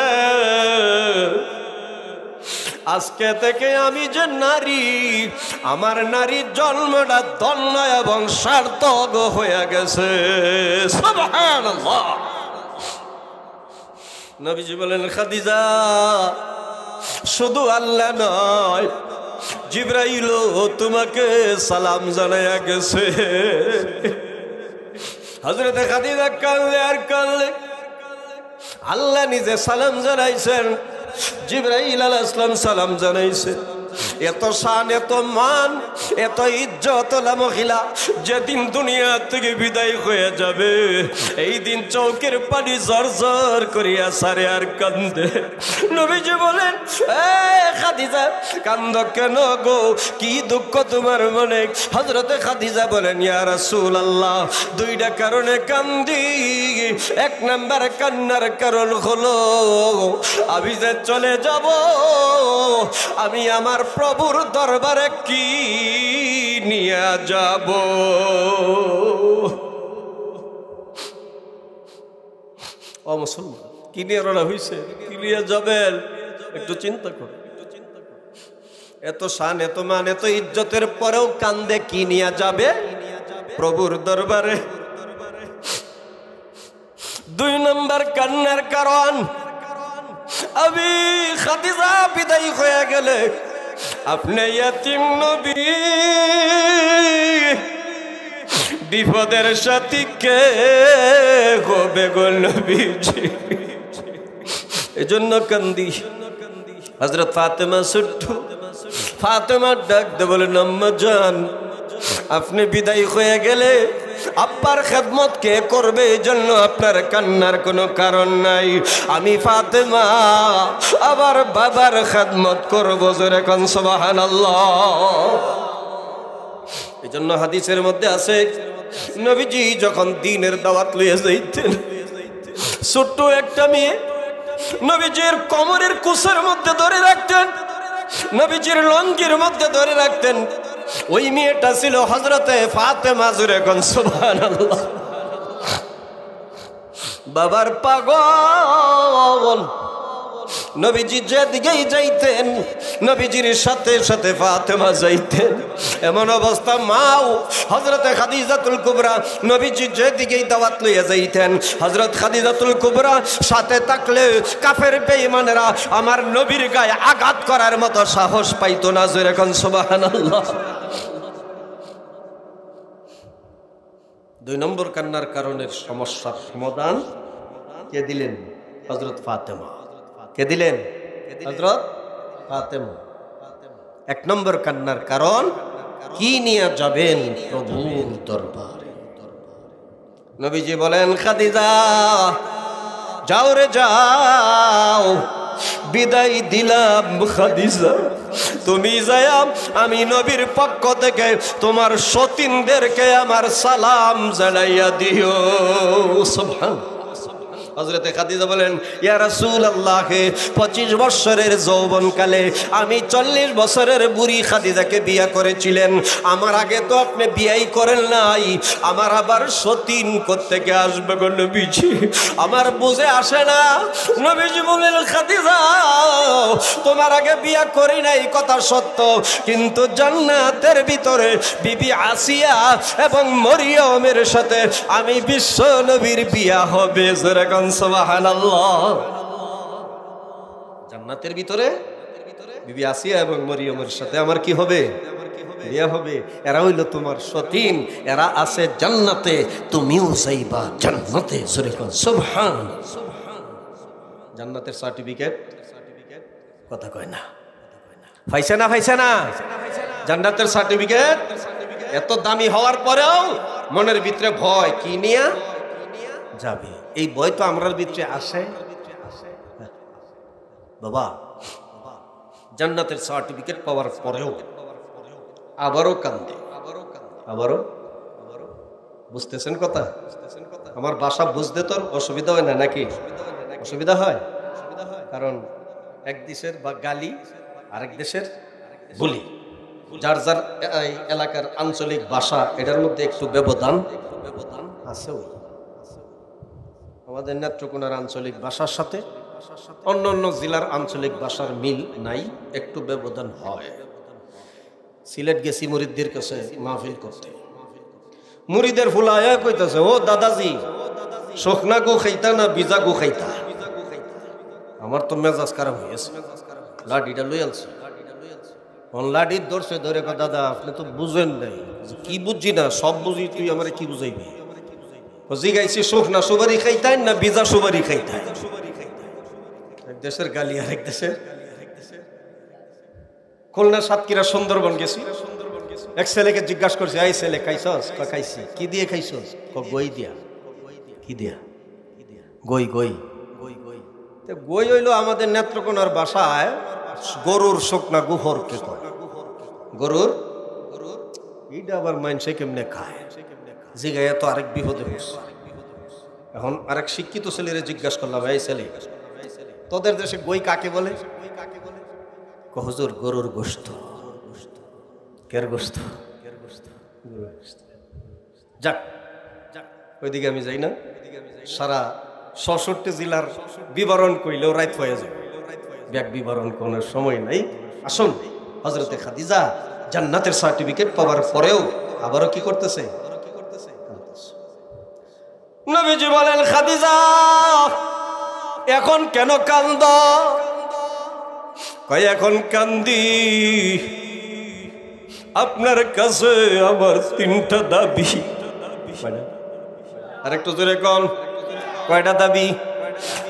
আজকে থেকে আমি যে নারী, আমার নারীর জন্মটা ধন্য এবং সার্থক হয়ে গেছে। সুবহানাল্লাহ। নবীজি বলেন, খাদিজা শুধু আল্লাহ নয়, জিবরাইলও তোমাকে সালাম জানাইয়া গেছে। হযরতে খাদিজা কাঁদলে আর কাঁদলে। আল্লাহ নিজে সালাম জানাইছেন, জিবরাইল আলাইহিস সালাম সালাম জানাইছে। এত শান, এত মান, এত ইজ্জত মহিলা যেদিন দুনিয়া থেকে বিদায় হয়ে যাবে, এই দিন চৌকের পানি ঝরঝর করিয়া সারে আর কান্দে। নবীজি বলেন, এ খাদিজা কান্দ কেন গো? কি দুঃখ তোমার মনে? হযরতে খাদিজা বলেন, ইয়া রাসূলুল্লাহ, 2টা কারণে কান্দি। 1 নাম্বার কান্নার কারণ হলো আমি যে চলে যাব, আমি আমার প্রভুর দরবারে কি নিয়ে যাব? ও মুসলমান, কি নিয়ে রওনা হইছে? কি নিয়ে যাবেন? একটু চিন্তা করো। এত শান, এত মান, এত ইজ্জতের পরেও কান্দে কি নিয়ে যাবে প্রভুর দরবারে। 2 নম্বর কান্নার কারণ, আবি খাদিজা বিদায় হয়ে গেলে আপনি ইয়াতিম নবী, বিপদের সাথী কে হবে গো নবীজি? এজন্য কান্দি। হযরত ফাতেমা ছোট্ট, ফাতেমা ডাক দে বলেন, আম্মা জান আপনি বিদায় হয়ে গেলে আব্বার খেদমত কে করবে? এই জন্য আপনার কান্নার কোনো কারণ নাই। আমি ফাতেমা আবার বাবার খেদমত করবো, জোরে কোন সুবহানাল্লাহ। এই জন্য হাদিসের মধ্যে আছে, নবীজি যখন দ্বীনের দাওয়াত লইয়া যাইতেন, ছোট্ট একটা মেয়ে নবীজির কোমরের কুসের মধ্যে ধরে রাখতেন, নবীজির লঙ্গির মধ্যে ধরে রাখতেন। ওই মেয়েটা ছিল হযরতে ফাতেমা, জোরে কোন সুবহানাল্লাহ। বাবার পাগল, নবীজি যেদিকেই যাইতেন নবীজির সাথে সাথে ফাতেমা যাইতেন। এমন অবস্থা মাও হযরতে খাদিজাতুল কুবরা, নবীজি যেদিকেই দাওয়াত লইয়া যাইতেন হযরত খাদিজাতুল কুবরা সাথে থাকলে কাফের বেঈমানেরা আমার নবীর গায়ে আঘাত করার মতো সাহস পাইতো না, জোরে কোন সুবহানাল্লাহ। 2 নম্বর কান্নার কারণের সমস্যার সমাধান কে দিলেন? হযরত ফাতেমা। কে দিলেন? হযরত ফাতেমা। 1 নম্বর কান্নার কারণ, কি নিয়ে যাবেন প্রভুর দরবারে? নবীজি বলেন, খাদিজা যাও রে যাও, বিদায় দিলাম খাদিজা, তুমি যায়া আমি নবীর পক্ষ থেকে তোমার সতীনদেরকে আমার সালাম জানাইয়া দিও। সুবহানাল্লাহ। হযরতে খাদিজা বলেন, ইয়া রাসূলুল্লাহ 25 বছরের যৌবনকালে আমি 40 বছরের বুড়ি খাদিজাকে বিয়ে করেছিলেন, আমার আগে তো আপনি বিয়েই করেন নাই, আমার আবার সতীন কোত্থেকে আসবে গো নবীজি? আমার বুঝে আসে না। নবীজি বলেন, খাদিজা তোমার আগে বিয়ে করি নাই কথা সত্য, কিন্তু জান্নাতের ভিতরে বিবি আসিয়া এবং মরিয়মের সাথে আমি বিশ্ব নবীর বিয়ে হবে, জোরে কোন সুবহানাল্লাহ। জান্নাতের ভিতরে বিবি আসিয়া এবং মরিয়মের সাথে আমার কি হবে? বিয়ে হবে। এরা হইল তোমার সতীন, এরা আছে জান্নাতে, তুমিও যাইবা জান্নাতে, জোরে কোন সুবহানাল্লাহ। জান্নাতের সার্টিফিকেট কথা কয় না, পাইছে না? পাইছে না? জান্নাতের সার্টিফিকেট এত দামি হওয়ার পরেও মনের ভিতরে ভয়, কি নিয়ে যাবে? এই ভয় তো আমরার ভিতরে আসে বাবা। জান্নাতের সার্টিফিকেট পাওয়ার পরেও আবারও কান্দে, আবারও। বুঝতেছেন কথা? আমার ভাষা বুঝতে তোর অসুবিধা হয় না নাকি? অসুবিধা হয়, কারণ এক দেশের বা গালি আরেক দেশের বলি, যার যার এলাকার আঞ্চলিক ভাষা, এটার মধ্যে একটু ব্যবধান আছে। আমাদের নেত্রকোনার আঞ্চলিক ভাষার সাথে অন্য অন্য জেলার আঞ্চলিক ভাষার মিল নাই, একটু ব্যবধান হয়। সিলেট গেছি মুরিদদের কাছে মাহফিল করতে, মুরিদের ফুলায়া কইতাছে, ও দাদাজি শুকনা গো খাইতা না বিজা গো খাইতা? আমার তো মেজাজ খারাপ হয়েছে, লাঠিটা লই আলছি। লাঠির ধরছে, ধরে দাদা আপনি তো বুঝেন নাই। কি বুঝছি না? সব বুঝি, তুই আমার কি বুঝাইবি? জিগাইছি শুকনা সুবারি খাইতাই না বিজা সুবারি খাইতাই? এক দেশের গালি আরেক দেশের। খুলনা, সাতক্ষীরা, সুন্দরবন গেছি, এক ছেলেকে জিজ্ঞাসা করছে, এই ছেলে খাইছস? খাইছি। কি দিয়ে খাইছস? গই দিয়া। কি দিয়া? গই। গই গই হইল আমাদের নেত্রকোনার ভাষায় গরুর শুকনা গুহরকে কয়। গরুর এইটা আবার মানুষে কেমনে খায়? জিগাইয়া তো আরেক বিপদে পড়ছে। এখন আরেক শিক্ষিত ছেলেরে জিজ্ঞাসা করলাম, এই ছেলে তোদের দেশে গই কাকে বলে? হুজুর গরুর গোশত। কের গোশত? যাক, ওইদিকে আমি যাই না। সারা ৬৬ জেলার বিবরণ কইলেও রাত হয়ে যায়, ব্যাগ বিবরণ করার সময় নাই। আসুন হযরতে খাদিজা জান্নাতের সার্টিফিকেট পাওয়ার পরেও আবারও কি করতেছে? নবীজি বলেন, খাদিজা এখন কেন কান্দ? কয় এখন কান্দি আপনার কাছে আমার 3টা দাবি। আর একটু জোরে কোন, কয়টা দাবি?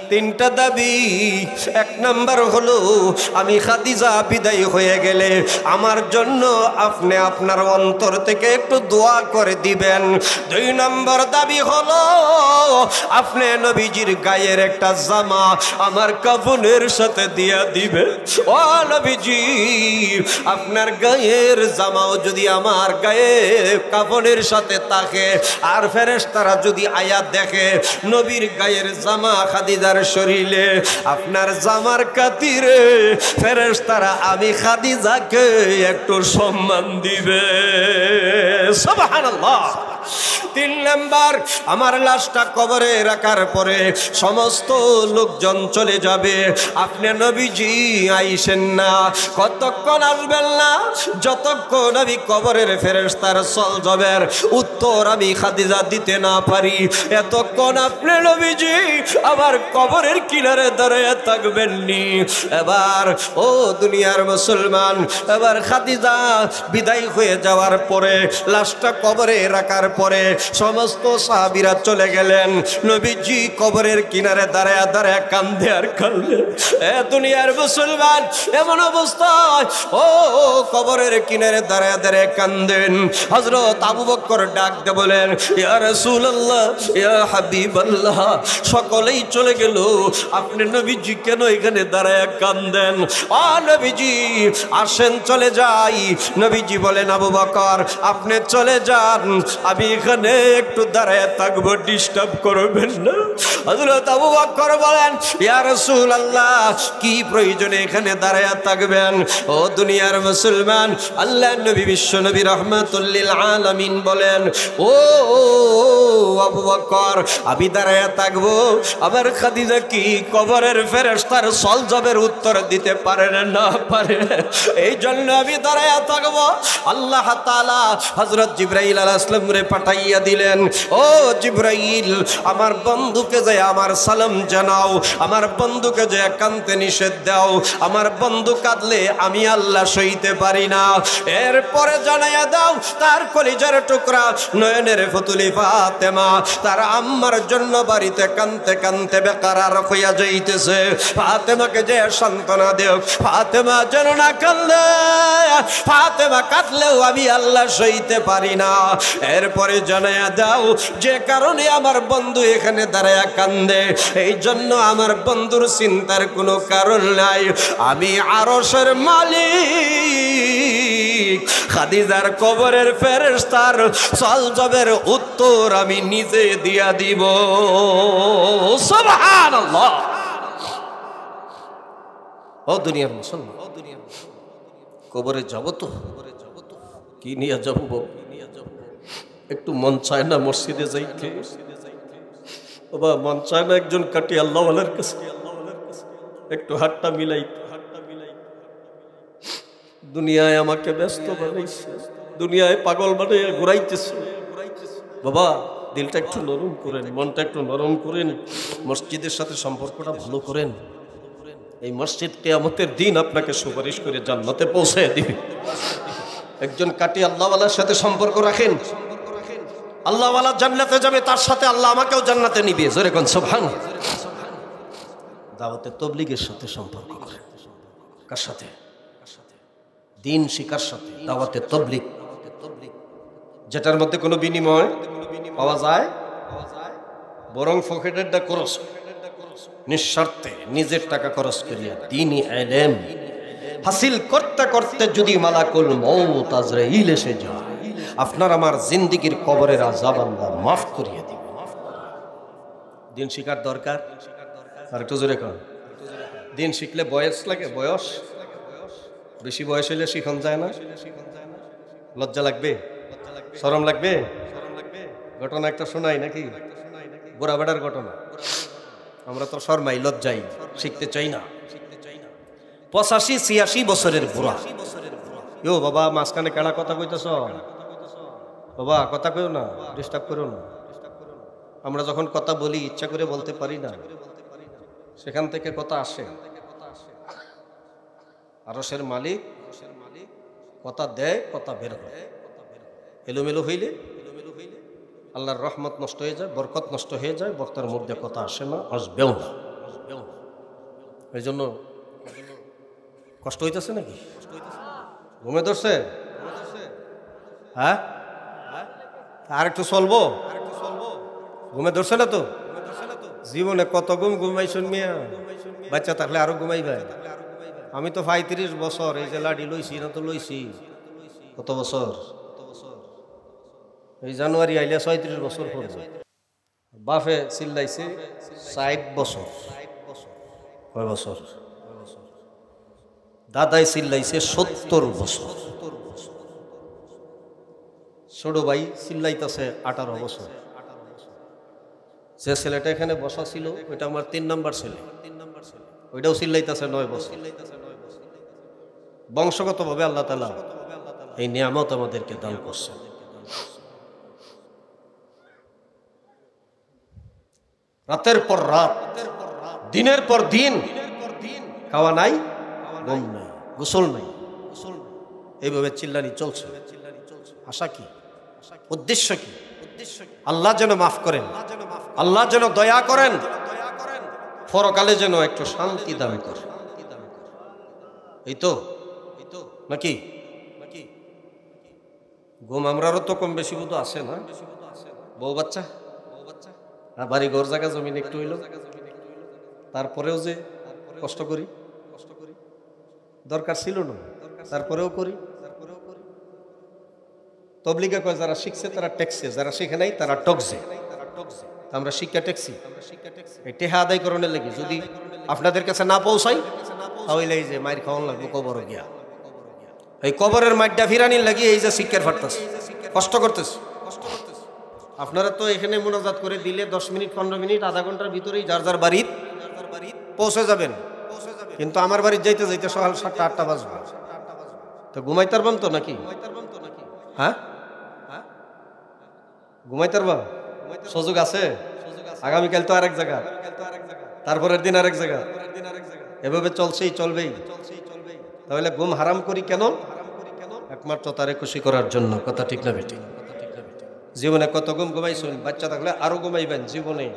3টা দাবি। 1 নাম্বার হলো আমি খাদিজা বিদায় হয়ে গেলে আমার জন্য আপনি আপনার অন্তর থেকে একটু দোয়া করে দিবেন। 2 নাম্বার দাবি হলো আপনি নবীজির গায়ের একটা জামা আমার কাফনের সাথে দিয়া দিবেন। ও নবীজি, আপনার গায়ের জামাও যদি আমার গায়ে কাফনের সাথে থাকে আর ফেরেশতারা যদি আয়াত দেখে নবীর গায়ের জামা খাদিজার শরীরে, আপনার জামার খাতিরে ফেরেশতারা আমি খাদিজাকে একটু সম্মান দিবে। সুবহানাল্লাহ। 3 নাম্বার, আমার লাশটা কবরে রাখার পরে সমস্ত লোকজন চলে যাবে, আপনি নবীজি আইসেন না। কতক্ষণ আসবেন না? যতক্ষণ আমি কবরের ফেরেশতার সলজবের উত্তর আমি খাদিজা দিতে না পারি, এতক্ষণ আপনি নবীজি আবার কবরের কিনারে দাঁড়িয়ে থাকবেন নি। এবার ও দুনিয়ার মুসলমান, এবার খাদিজা বিদায় হয়ে যাওয়ার পরে লাশটা কবরে রাখার পরে সমস্ত সাহাবীরা চলে গেলেন। নবীজি কবরের কিনারে দাঁড়ায় দাঁড়ায় কান্দে আর কান্দে। এ দুনিয়ার মুসলমান, এমন অবস্থায় ও কবরের কিনারে দাঁড়ায় দাঁড়ায় কান্দেন। হযরত আবু বকর ডাক দিয়ে বলেন, ইয়া রাসূলুল্লাহ, ইয়া হাবিবাল্লাহ, সকলেই চলে গেল, আপনি নবীজি কেন এখানে দাঁড়ায় কান্দেন? ও নবীজি আসেন চলে যাই। নবীজি বলেন, আবু বকর আপনি চলে যান, আমি এখানে একটু দাঁড়ায় থাকবো, ডিস্টার্ব করবেন না। হযরত আবু বকর বলেন, ইয়া রাসূলুল্লাহ, কি প্রয়োজনে এখানে দাঁড়ায় থাকবেন? ও দুনিয়ার মুসলমান, আল্লাহ নবী বিশ্ব নবী রাহমাতুল লিল আলামিন বলেন, ও আবু বকর আমি দাঁড়ায় থাকবো, আবার খাদিজা কি কবরের ফেরেশতার সলজবের উত্তর দিতে পারে না পারে, এই জন্য আমি দাঁড়ায় থাকবো। আল্লাহ তাআলা হযরত জিবরাইল আলাইহিস সালাম রে পাঠাইয়া দিলেন, ও জিবরাইল আমার বন্ধুকে যে আমার সালাম জানাও, আমার বন্ধুকে যে কাঁদতে নিষেধ দাও, আমার বন্ধু কাঁদলে আমি আল্লাহ সইতে পারি না। এরপরে জানাইয়া দাও তার কলিজার টুকরা নয়নের ফুতুলি ফাতেমা তার আম্মার জন্য বাড়িতে কাঁদতে কাঁদতে বেকারার হইয়া যাইতেছে, ফাতেমাকে যে সান্ত্বনা দেও, ফাতেমা যেন না কাঁদলে, ফাতেমা কাঁদলেও আমি আল্লাহ সইতে পারি না। এরপরে জানাইয়া দাও যে কারণে আমার বন্ধু এখানে দাঁড়ায়া কান্দে, এই জন্য আমার বন্ধুর চিন্তার কোনো কারণ নাই, আমি আরশের মালিক, খাদিজার কবরের ফেরেশতার সলজবের উত্তর আমি নিজে দিয়া দিব। সুবহানাল্লাহ। ও দুনিয়ার মুসলমান, কবরে যাব তো, কি নিয়ে যাবো? একটু মন চায় না মসজিদে যাইতে? বাবা মন চায় না একজন কাটি আল্লাহওয়ালার কাছে একটু হাতটা মিলাই? দুনিয়ায় আমাকে ব্যস্ত বানাইছে, দুনিয়ায় পাগল বানাইয়া ঘুরাইতেছে। বাবা দিলটা একটু নরম করেন, মনটা একটু নরম করেন, মসজিদের সাথে সম্পর্কটা ভালো করেন। এই মসজিদ কিয়ামতের দিন আপনাকে সুপারিশ করে জান্নাতে পৌঁছায় দিবে। একজন কাটি আল্লাহওয়ালার সাথে সম্পর্ক রাখেন, আল্লাহওয়ালা জান্নাতে যাবে, তার সাথে আল্লাহ আমাকেও জান্নাতে নিবে। জোরে কোন সুবহানাল্লাহ। দাওয়াতে তাবলীগের সাথে সম্পর্ক করেন। কার সাথে? দিন শিকার সাথে। দাওয়াতে তাবলীগ যেটার মধ্যে কোনো বিনিময় পাওয়া যায়, বরং পকেটেরটা খরচ, নিঃস্বার্থে নিজের টাকা খরচ করিয়া দ্বীনি ইলম হাসিল করতে করতে যদি মালাকুল মউত আজরাইল এসে যায়, আপনার আমার জিন্দেগীর কবরের আযাব আল্লাহ মাফ করিয়ে দিবে। দিন শিকার দরকার। আর একটু জোরে কর। দিন শিখলে বয়স লাগে? বয়স বেশি বয়স হইলে শিখন যায় না? লজ্জা লাগবে? শরম লাগবে? ঘটনা একটা শোনাই নাকি? বুড়া বেড়ার ঘটনা। আমরা তো শর্মাই, লজ্জাই, শিখতে চাই না। 85-86 বছরের বুড়া, ইও বাবা মাঝখানে কেডা কথা কইতেছ? বাবা কথা কইও না, ডিস্টার্ব করো না। আমরা যখন কথা বলি ইচ্ছা করে বলতে পারি না, সেখান থেকে কথা আসে। আরশের মালিক কথা দেয়, কথা বের হয়। এলোমেলো হইলে আল্লাহর রহমত নষ্ট হয়ে যায়, বরকত নষ্ট হয়ে যায়, বক্তার মধ্যে কথা আসে না, আসবেও না। এই জন্য কষ্ট হইতেছে নাকি? ঘুমে ধরছে? হ্যাঁ, আর একটু চলবো? ঘুমে ধরছে না তো? জীবনে কত ঘুমাইছেন মিয়া? বাচ্চা থাকলে আরো ঘুমাইবে। আমি তো 35 বছর এই যে লাডি লইছি না, তো লইছি কত বছর? এই জানুয়ারি আইলে 36 বছর পড়বে। বাপে চিল্লাইছে 60 বছর। কয় বছর? দাদাই চিল্লাইছে 70 বছর। ছোট ভাই চিল্লাইতেছে 18 বছর। যে ছেলেটা এখানে বসা ছিল ওইটা আমার 3 নাম্বার ছেলে, ওইটাও চিল্লাইতেছে 9 বছর। বংশগতভাবে আল্লাহ তাআলা এই নিয়ামত আমাদেরকে দান করছেন। রাতের পর রাত, দিনের পর দিন খাওয়া নাই, ঘুম নাই, গোসল নাই, এইভাবে চিল্লানি চলছে। আশা কি? উদ্দেশ্য কি? আল্লাহ যেন মাফ করেন, আল্লাহ যেন দয়া করেন, পরকালে যেন একটু শান্তি দান করেন। এই তো নাকি? ঘুম আমরারও তো কম বেশি বোধ আছে না? বউ বাচ্চা, বাড়ি ঘর জায়গা জমিন একটু হইল, তারপরেও যে কষ্ট করি, দরকার ছিল না, তারপরেও করি। তবলিগে কয় যারা শিখছে তারা টেকছে, যারা শিখে নাই তারা টকছে। আমরা শিক্ষা টেকছি, এই টেহা আদায় করণের লেগে যদি আপনাদের কাছে না পৌঁছাই তাহলে এই যে মায়ের খাওয়ান লাগবে কবরে গিয়া। এই কবরের মাইরটা ফিরানির লাগি এই যে শিক্ষার ফাটতেছে, কষ্ট করতেছে। আপনারা তো এখানে মোনাজাত করে দিলে 10 মিনিট 15 মিনিট আধা ঘন্টার ভিতরেই যার যার বাড়ি পৌঁছে যাবেন। কিন্তু আমার বাড়ি যাইতে যাইতে সকাল 7টা 8টা বাজবে, তো ঘুমাইতে পারবেন তো নাকি? হ্যাঁ, ঘুমাইতে পারবা? সুযোগ আছে? আগামীকাল তো আরেক জায়গা, তারপরের দিন আরেক জায়গা, এভাবে চলছেই চলবেই। তাহলে ঘুম হারাম করি কেন? একমাত্র তারে খুশি করার জন্য। কথা ঠিক না বেটি? জীবনে কত ঘুমাইছেন? বাচ্চা থাকলে আরো ঘুমাইবেন। জীবনে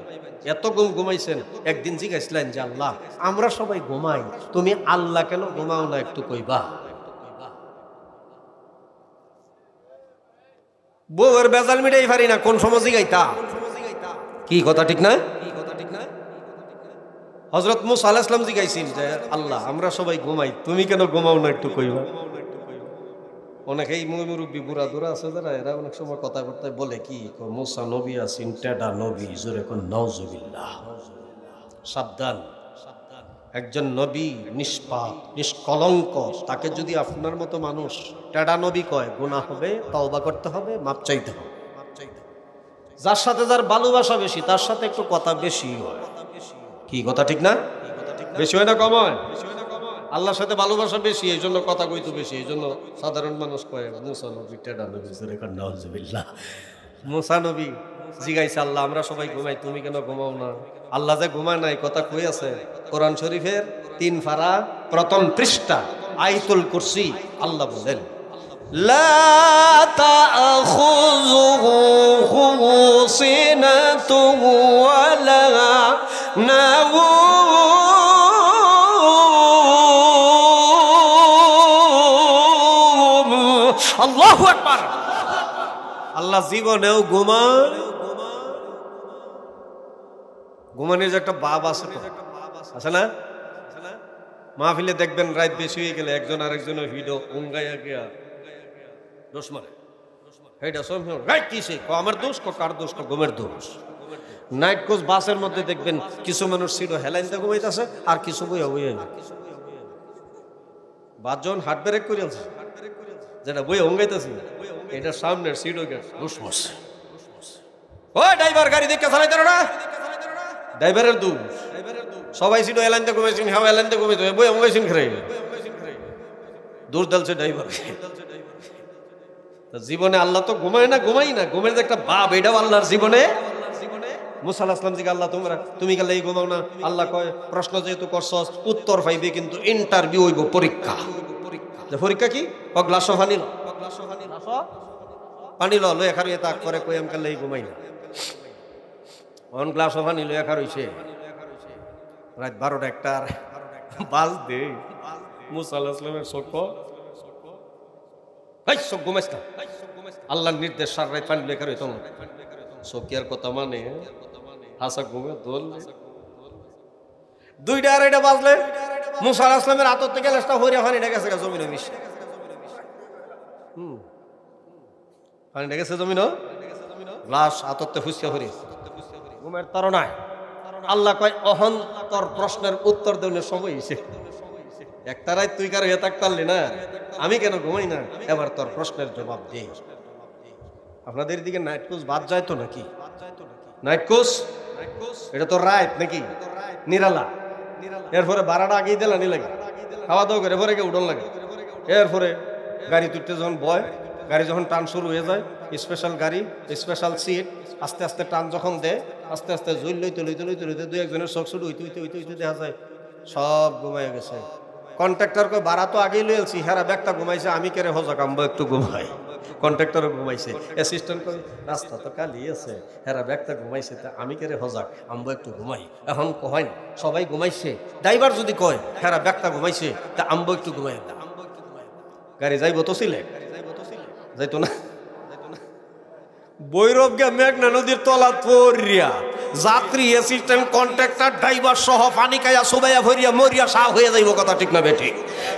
এত ঘুমাইছেন, একদিন জিজ্ঞাসলেন যে আল্লাহ আমরা সবাই ঘুমাই, তুমি আল্লাহ কেন ঘুমাও না? একটু কইবা। বউয়ের বেজাল মিটাই পারি না, কোন সময় জিগাইতা? কি কথা ঠিক না? হযরত মুসা আলাইহিস সালাম জিগাইছেন যে আল্লাহ আমরা সবাই ঘুমাই, তুমি কেন ঘুমাও না? একটু কইবা। অনেকেই মুরব্বী বুড়া দুরা আছে যারা, এরা অনেক সময় কথা বলতে বলে কি মুসা নবী আছেন, টেডা নবী, জোরে কোন নাউজুবিল্লাহ। সাবধান, একজন নবী নিষ্পাপ নিষ্কলঙ্ক, তাকে যদি আপনার মতো মানুষ টেডা নবী কয়, গুনাহ হবে, তওবা করতে হবে, মাপ চাইতে হবে। যার সাথে যার ভালোবাসা বেশি তার সাথে একটু কথা বেশি হয়। কি কথা ঠিক না? বেশি হয় না কম হয়? আল্লাহর সাথে ভালোবাসা বেশি, এই জন্য কথা কইতো বেশি। এই জন্য সাধারণ মানুষ কয় মুসা নবী টেডা নবী, জোরে কোন নাউজুবিল্লাহ। মুসা নবী জিগাইছে আল্লাহ আমরা সবাই ঘুমাই, তুমি কেন ঘুমাও না? আল্লাহ যে ঘুমায় নাই কথা কই আছে? কোরআন শরীফের 3 পারা 1ম পৃষ্ঠা আয়াতুল কুরসি আল্লাহ বলেন লা তাখুযুহু সিনাতুহু ওয়ালা নাওম। আল্লাহু আকবার। আল্লাহ জীবনেও ঘুমায়। ঘুমানোর যে একটা ভাব আছে, তো আছে না? মাহফিলে দেখবেন রাত বেশি হয়ে গেলে একজন আরেকজনের ভিডিও উঙ্গাইয়া গিয়া দোষ মারে। আমার দোষ, কার দোষ? ঘুমের দোষ। নাইট কোচ বাসের মধ্যে দেখবেন কিছু মানুষ সিটও হেলাইতে ঘুমাইতেছে, আর কিছু বইয়া বইয়া 5 জন হার্ট ব্রেক করে আছে, যেটা বইয়া উঙ্গাইতেছে এটার সামনের সিটও দোষ মারছে। ও ড্রাইভার গাড়ি দেখে চালাইতে না, ড্রাইভারের দোষ। সবাই সিটও হেলাইতে ঘুমাইছেন, হ্যাঁ হেলাইতে ঘুমাইতে বইয়া উঙ্গাইছেন খেয়ে দূর দেলছে ড্রাইভার। জীবনে আল্লাহ তো ঘুমায় না, ঘুমাই না, ঘুমের যে একটা ভাব এটাও আল্লাহর জীবনে। মুসা আলাইহিস সালাম জিজ্ঞাসা আল্লাহ তুমি গেলে এই ঘুমাও না? আল্লাহ কয় প্রশ্ন যেহেতু করছস উত্তর পাইবে, কিন্তু ইন্টারভিউ হইব, পরীক্ষা। পরীক্ষা কি? গ্লাস পানি ল, পানি ল লই এখানে তাক করে কই আমি কালে ঘুমাই না। অন গ্লাস পানি লই এখানে হইছে রাত 12টা 1টার বাজ দে। মুসা আলাইহিস সালামের চোখ চোখ ঘুমাইস না, আল্লাহর নির্দেশ সার রাত পানি লেখা রইত না। চোখের কথা মানে হাসা ঘুমে দোল। 2টা 2:30 বাজলে মুসা আলাইহিস সালামের হাত থেকে গ্লাসটা হইরা পানিটা গেছে জমিনে মিশে। পানিটা গেছে জমিনে, গ্লাস হাততে ফুসকা হরি ঘুমের তাড়নায়। আল্লাহ কয় অহন তোর প্রশ্নের উত্তর দেওয়ার সময় হইছে। একটা রাত তুই কার হয়ে থাকতে পারলি না, আমি কেন ঘুমাই না? এবার তোর প্রশ্নের জবাব দে। আপনাদের দিকে নাইট কোচ বাদ যায় তো নাকি? নাইট কোচ এটা তো রাত নাকি নিরালা। এরপরে ভাড়াটা আগেই দিলা নি লাগে, খাওয়া দাওয়া করে এরপরে উঠন লাগে। এরপরে গাড়ি তুলতে যখন বয়, গাড়ি যখন টান শুরু হয়ে যায়, স্পেশাল গাড়ি, স্পেশাল সিট, আস্তে আস্তে টান যখন দেয়, আস্তে আস্তে জুল লইতে লইতে লইতে লইতে 2-1 চোখ শুরু হইতে হইতে হইতে হইতে দেখা যায় সব ঘুমাই গেছে। কন্ট্রাক্টর কই ভাড়া তো আগেই লইছি, হেরা ব্যাগটা ঘুমাইছে, আমি কেরে হজা কামবো একটু ঘুমাই। কন্ট্রাক্টরও ঘুমাইছে, অ্যাসিস্ট্যান্ট কই রাস্তা তো কালি আছে, হেরা ব্যাগটা ঘুমাইছে, তা আমি কেরে হজাক আমবো একটু ঘুমাই। এখন কহেন সবাই ঘুমাইছে, ড্রাইভার যদি কয় হেরা ব্যাগটা ঘুমাইছে তা আমবো একটু ঘুমাই, গাড়ি যাইব তো সিলেট? যাইতো না। বৈরব গিয়া মেঘনা নদীর তলা পড়িয়া যাত্রী, অ্যাসিস্ট্যান্ট, কন্ট্রাক্টর, ড্রাইভার সহ পানি খাইয়া সুবাইয়া ভরিয়া মরিয়া সাহ হয়ে যাইব। কথা ঠিক না বেঠি?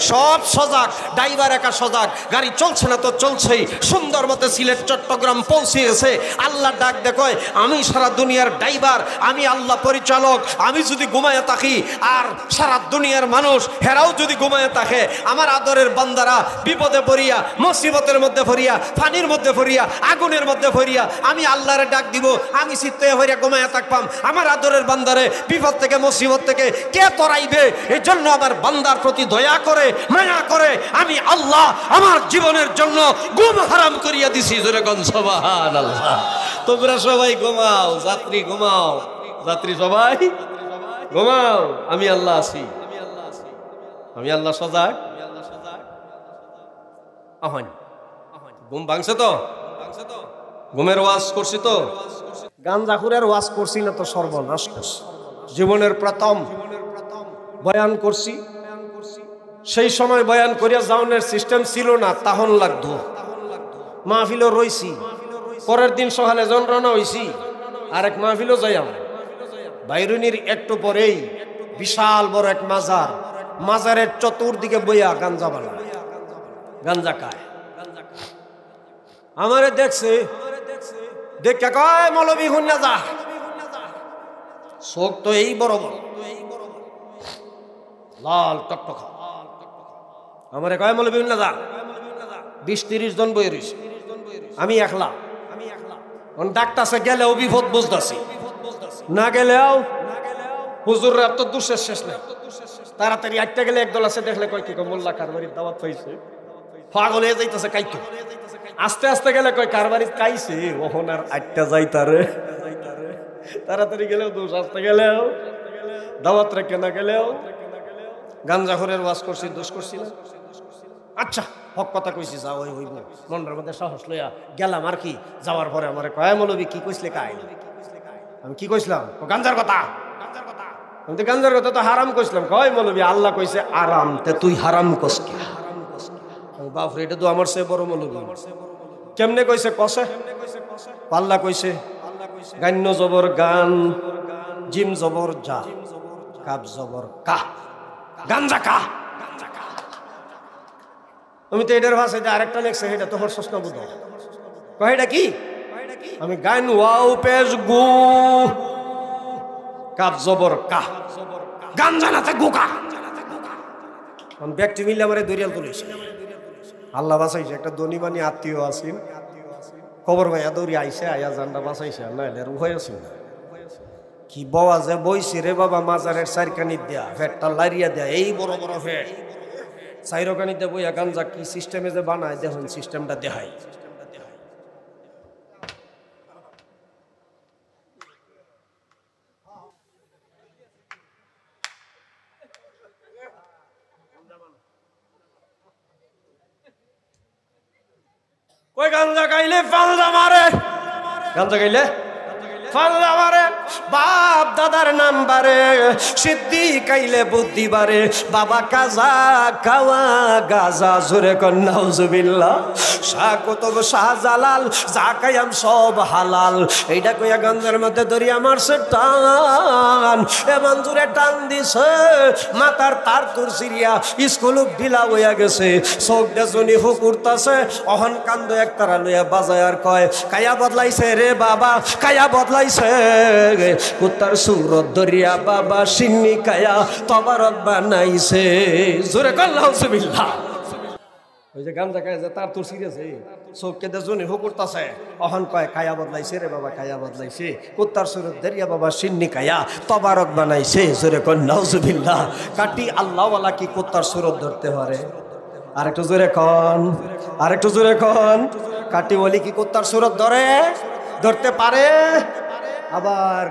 সব সজাগ, ড্রাইভার একা সজাগ, গাড়ি চলছে না তো চলছেই। সুন্দর মতো সিলেট চট্টগ্রাম পৌঁছে গেছে। আল্লাহ ডাক দেখয় আমি সারা দুনিয়ার ড্রাইভার, আমি আল্লাহ পরিচালক। আমি যদি ঘুমায় থাকি আর সারা দুনিয়ার মানুষ হেরাও যদি ঘুমায় থাকে, আমার আদরের বান্দারা বিপদে পড়িয়া, মুসিবতের মধ্যে পড়িয়া, পানির মধ্যে পড়িয়া, আগুনের মধ্যে পড়িয়া আমি আল্লাহরে ডাক দিব, আমি চিত্তে হইয়া ঘুমায় থাকবাম। আমার আদরের বান্দারে বিপদ থেকে মুসিবত থেকে কে তরাইবে? এই জন্য আমার বান্দার প্রতি দয়া করে, মায়া করে আমি আল্লাহ আমার জীবনের জন্য ঘুম হারাম করিয়া দিছি। জোরে কোন সুবহানাল্লাহ। তোমরা সবাই ঘুমাও, যাত্রী ঘুমাও, যাত্রী সবাই ঘুমাও, আমি আল্লাহ আছি, আমি আল্লাহ সজাগ। আহন ঘুম ভাঙছে তো? ঘুমের ওয়াজ করছি তো? গাঞ্জাখুরের ওয়াজ করছি না তো সর্বনাশ করছি। জীবনের প্রথম বয়ান করছি, সেই সময় বয়ান করিয়া যাওনের সিস্টেম ছিল না, তাহন লাগতো। মাহফিলও রইছি, পরের দিন সকালে যখন রওনা হইছি আরেক মাহফিলও যাইয়াম। বাইরুনির একটু পরেই বিশাল বড় এক মাজার, মাজারের চতুর্দিকে বইয়া গাঞ্জা বানা, গাঞ্জা খায়। আমারে দেখছে, দেখে কয় মৌলবী হুন না যা। চোখ তো এই বড় বড়, লাল টকটকা। আমারে কয় মৌলবী হুন না যা। 20-30 জন বই রইছে, আমি একলা। ডাক্তারছে গেলেও বিপদ বুঝতেছি, না গেলেও হুজুর তো দুশের শেষ নাই। তাড়াতাড়ি আটটা গেলে একদল আছে, দেখলে কয় কি মোল্লা কারবারির দাওয়াত পাইছে, পাগল হয়ে যাইতেছে কাইতো। আস্তে আস্তে গেলে কয় কারবারি কাইছে, ওখন আর আটটা যাইতারে। তাড়াতাড়ি গেলেও দোষ, আসতে গেলেও দাওয়াত রেখে না গেলেও। গাঞ্জাখুরের ওয়াজ করছি, দোষ করছি না? আচ্ছা হক কথা কইছি, যা ওই হইব। মনের মধ্যে সাহস লইয়া গেলাম আর কি। যাওয়ার পরে আমার কয় মৌলবী কি কইসলে কাই? আমি কি কইছিলাম? গাঞ্জার কথা। আমি তো গাঞ্জার কথা তো হারাম কইছিলাম। কয় মৌলবী আল্লাহ কইছে আরাম, তে তুই হারাম কস কি? বাপরে, এটা তো আমার সে বড় মৌলবী। কেমনে কইছে? কসে পাল্লা কইছে, গান্য জবর গান, জিম জবর যা, কাপ জবর কা, গাঞ্জা কা। আমি তো এটার ভাষায় আরেকটা লেখছে, এটা তো হর্ষস না বুঝো। কয় এটা কি? আমি গান ওয়াও পেজ গু, কাপ জবর কা, গাঞ্জা নাতে গুকা। ব্যক্তি মিলে আমার দরিয়াল তুলেছে। আল্লাহ বাঁচাইছে, একটা দনি বানি আত্মীয় আছেন, খবর ভাইয়া দৌড়ি আইসে, আয়া জানটা বাঁচাইছে। না এলে উভয় আছে না কি বাবা যে বইছে রে বাবা, মাজারের চারকানি দেয়া, ফেটটা লাইরিয়া দেয়া, এই বড় বড় ফেট। সাইরোকানিতে বইয়া গাঞ্জা কি সিস্টেমে যে বানায় দেখুন সিস্টেমটা দেখাই। কই গাঞ্জা খাইলে ফালদা মারে, গাঞ্জা খাইলে ফালদা মারে, বাপ দাদার নাম বারে, সিদ্ধি খাইলে বুদ্ধি বারে, বাবা কাজা খাওয়া গাজা, জোরে কর নাউজুবিল্লাহ। শাহ কুতুব শাহজালাল যা খাইয়াম সব হালাল, এইটা কইয়া গাঞ্জার মধ্যে দরিয়া মারছে টান, এমন জোরে টান দিছে মাথার তার তুর সিরিয়া স্কুল ঢিলা হইয়া গেছে, চোখ ডেজনি হুকুরতাছে, অহন কান্দ একতারা লইয়া বাজায় আর কয় কায়া বদলাইছে রে বাবা, কায়া বদলাইছে, কুত্তার সুরত দরিয়া বাবা সিন্নি কায়া তবারক বানাইছে, জোরে কর নাউজুবিল্লাহ। ওই যে গাঞ্জা খায় যে তার তুর সিরিয়াছে, চোখ কেঁদে জনি হুকুরতাছে, অহন কয় কায়া বদলাইছে রে বাবা, কায়া বদলাইছে, কুত্তার সুরত দরিয়া বাবা সিন্নি কায়া তবারক বানাইছে, জোরে কর নাউজুবিল্লাহ। কাটি আল্লাহওয়ালা কি কুত্তার সুরত ধরতে পারে? আরেকটু জোরে কন, আরেকটু জোরে কন। কাটি বলি কি কুত্তার সুরত ধরে, ধরতে পারে? আবার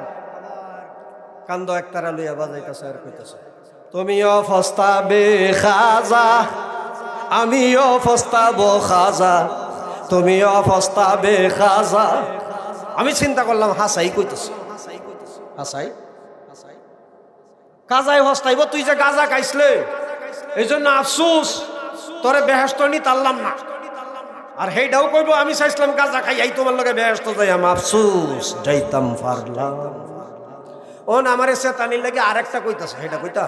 কান্দ একতারা লইয়া বাজাইতেছে আর কইতেছে তুমিও ফস্তাবে খাজা, আমিও ফস্তাবো খাজা, তুমিও ফস্তাবে খাজা। আমি চিন্তা করলাম হাসাই কইতেছে, হাসাই কাজাই হস্তাইব, তুই যে গাজা খাইছলে এই জন্য আফসুস, তোরে বেহেশত নি তারলাম না। আর হেইটাও কইব আমি চাইছিলাম গাজা খাই এই তোমার লগে বেহেশত যাইয়াম, আফসুস যাইতাম পারলাম। ওন আমারে শয়তানির লাগে আরেকটা কইতাছে, হেটা কইতা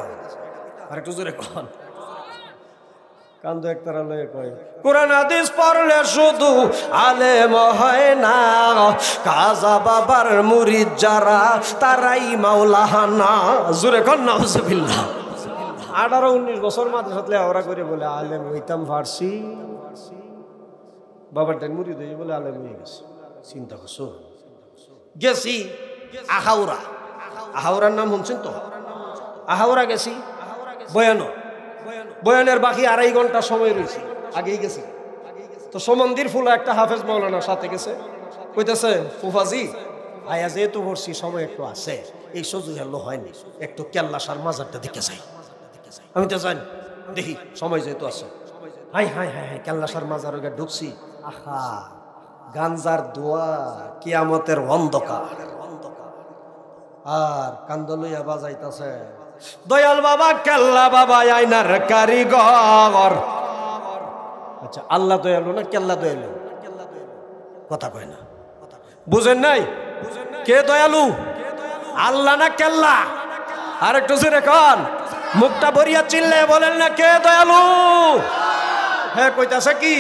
আরেকটু জোরে কোন। কান্দ একতারা লয়ে কয় কোরআন হাদিস পড়লে শুধু আলেম হয় না, কাজা বাবার মুরিদ যারা তারাই মাওলানা, জোরে কোন নাউজুবিল্লাহ। 18-19 বছর মাদ্রাসাতে লেখাপড়া করে বলে আলেম হইতাম ফারসি, বাবার টাইম মুরিদ হয়ে বলে আলেম হয়ে গেছে। চিন্তা করছো, গেছি আহাউরা, আহাউরার নাম শুনছেন তো? আহাউরা গেছি বয়ানো, বয়ানের বাকি 2.5 ঘন্টা সময় রয়েছে, আগেই গেছি তো। সমন্দির ফুলা একটা হাফেজ মাওলানার সাথে গেছে, কইতেছে ফুফাজি আয়া যেহেতু ভরছি সময় একটু আছে, এই সজু হেলো হয়নি, একটু কেল্লাসার মাজারটা দিকে যাই। আমি তো জানি দেখি সময় যেহেতু আছে, হাই হাই হাই হাই কেল্লাসার মাজার ওকে ঢুকছি, আহা গাঞ্জার দোয়া, কিয়ামতের অন্ধকার, আর কান্দ লইয়া বাজাইতাছে দয়াল বাবা কেল্লা বাবা আইনার কারিগর। আচ্ছা আল্লাহ দয়ালু না কেল্লা দয়ালু? কথা কয় না, বুঝেন নাই? কে দয়ালু, আল্লাহ না কেল্লা? আর একটু জোরে কন, মুখটা ভরিয়া চিল্লে বলেন না কে দয়ালু? হ্যাঁ কইতাছে কি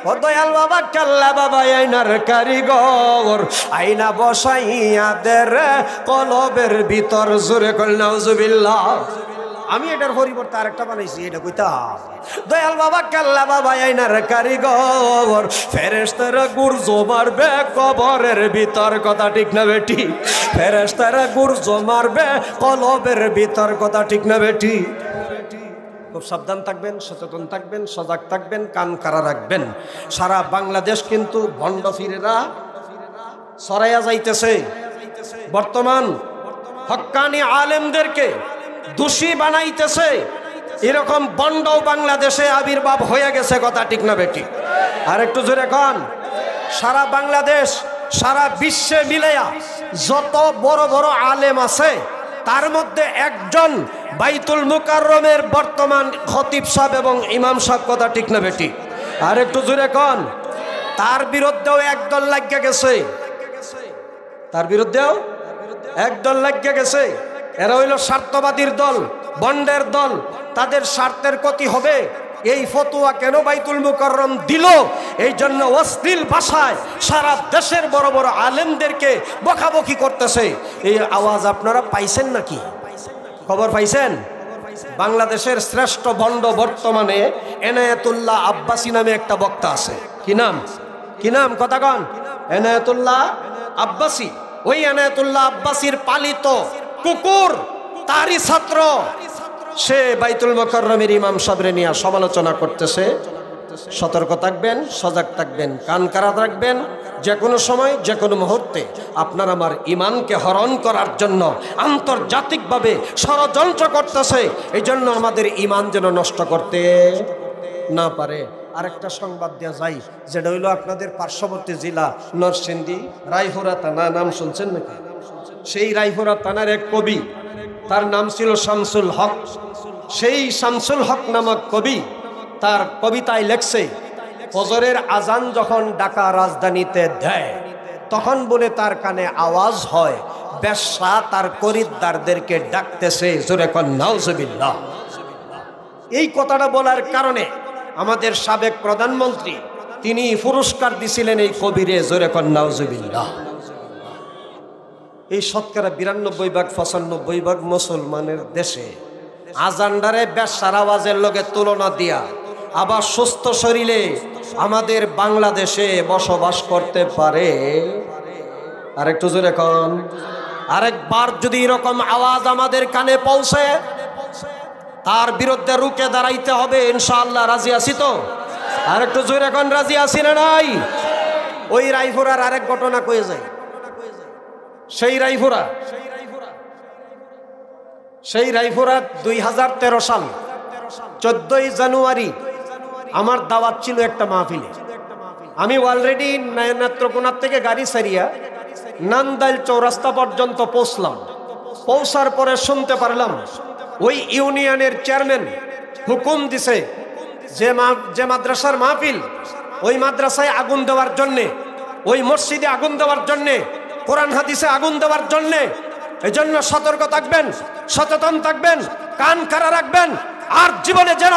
ও দয়াল বাবা কেল্লা বাবা আইনার কারিগর, আইনা বসাইয়া দের কলবের ভিতর, জোরে কল নাউজুবিল্লাহ। আমি এটার পরিবর্তে আরেকটা বানাইছি, এটা কইতাম দয়াল বাবা কেল্লা বাবা আইনার কারিগর, ফেরেশতারা গুরজো মারবে কবরের ভিতর, কথা ঠিক না বেটি? ফেরেশতারা গুরজো মারবে কলবের ভিতর, কথা ঠিক না বেটি? খুব সাবধান থাকবেন, সচেতন থাকবেন, সজাগ থাকবেন, কান কারা রাখবেন। সারা বাংলাদেশ কিন্তু ভণ্ড ফিরেরা ছড়াইয়া যাইতেছে। বর্তমান হক্কানি আলেমদেরকে দোষী বানাইতেছে, এরকম বন্ড বাংলাদেশে আবির্ভাব হয়ে গেছে, কথা ঠিক না বেটি? আর একটু জোরে কন। সারা বাংলাদেশ সারা বিশ্বে মিলেয়া যত বড় বড় আলেম আছে তার মধ্যে একজন বাইতুল মুকাররমের বর্তমান খতিব সাহেব এবং ইমাম সাহেব, কথা ঠিক না বেটি? আর একটু জোরে কন। তার বিরুদ্ধেও একদল লাগিয়ে গেছে, তার বিরুদ্ধেও একদল লাগিয়ে গেছে। এরা হইল স্বার্থবাদীর দল, বন্ডের দল। তাদের স্বার্থের ক্ষতি হবে এই ফতোয়া কেন বাইতুল মুকাররম দিল, এই জন্য অশ্লীল ভাষায় সারা দেশের বড় বড় আলেমদেরকে বকাবকি করতেছে। এই আওয়াজ আপনারা পাইছেন নাকি? খবর পাইছেন? বাংলাদেশের শ্রেষ্ঠ বন্ড বর্তমানে এনায়েতুল্লাহ আব্বাসী নামে একটা বক্তা আছে। কি নাম? কি নাম? কথা কন। এনায়েতুল্লাহ আব্বাসী। ওই এনায়েতুল্লাহ আব্বাসীর পালিত কুকুর তারই ছাত্র সে বাইতুল মুকাররমের ইমাম সাহেবরে নিয়ে সমালোচনা করতেছে। সতর্ক থাকবেন, সজাগ থাকবেন, কান কারা রাখবেন। যে কোনো সময়, যে কোনো মুহূর্তে আপনার আমার ইমানকে হরণ করার জন্য আন্তর্জাতিকভাবে ষড়যন্ত্র করতেছে। এই জন্য আমাদের ইমান যেন নষ্ট করতে না পারে। আরেকটা সংবাদ দেওয়া যায়, যেটা হইল আপনাদের পার্শ্ববর্তী জেলা নরসিংদী রায়পুরা থানা, নাম শুনছেন নাকি? সেই রায়পুরা থানার এক কবি, তার নাম ছিল শামসুল হক। সেই শামসুল হক নামক কবি তার কবিতায় লেখছে, ফজরের আজান যখন ঢাকা রাজধানীতে দেয়, তখন বলে তার কানে আওয়াজ হয়, বেশ্যা তার খরিদ্দারদেরকে ডাকতেছে, জোরে কোন নাউজুবিল্লাহ। এই কথাটা বলার কারণে আমাদের সাবেক প্রধানমন্ত্রী তিনি পুরস্কার দিছিলেন এই কবিরে, জোরে কোন নাউজুবিল্লাহ। এই শতকরা 92-95% মুসলমানের দেশে আজানডারে বেশ্যার আওয়াজের লগে তুলনা দিয়া আবার সুস্থ শরীরে আমাদের বাংলাদেশে বসবাস করতে পারে? আরেকটু জোরে কোন। আরেকবার যদি এরকম আওয়াজ আমাদের কানে পৌঁছে, তার বিরুদ্ধে রুখে দাঁড়াইতে হবে ইনশাআল্লাহ। রাজি আছি তো? আরেকটু জোরে কোন, রাজি আছি না নাই? ওই রায়পুরার আরেক ঘটনা কয়ে যায়। সেই রায়পুরা 2013 সাল 14ই জানুয়ারি আমার দাওয়াত ছিল একটা মাহফিলে। আমি অলরেডি নেত্রকোনার থেকে গাড়ি সারিয়া নান্দাইল চৌরাস্তা পর্যন্ত পৌঁছলাম। পৌঁছার পরে শুনতে পারলাম ওই ইউনিয়নের চেয়ারম্যান হুকুম দিছে যে মাদ্রাসার মাহফিল, ওই মাদ্রাসায় আগুন দেওয়ার জন্যে, ওই মসজিদে আগুন দেওয়ার জন্যে, কোরআন হাদিসে আগুন দেওয়ার জন্যে। এই জন্য সতর্ক থাকবেন, সচেতন থাকবেন, কান খাড়া রাখবেন। আর জীবনে যেন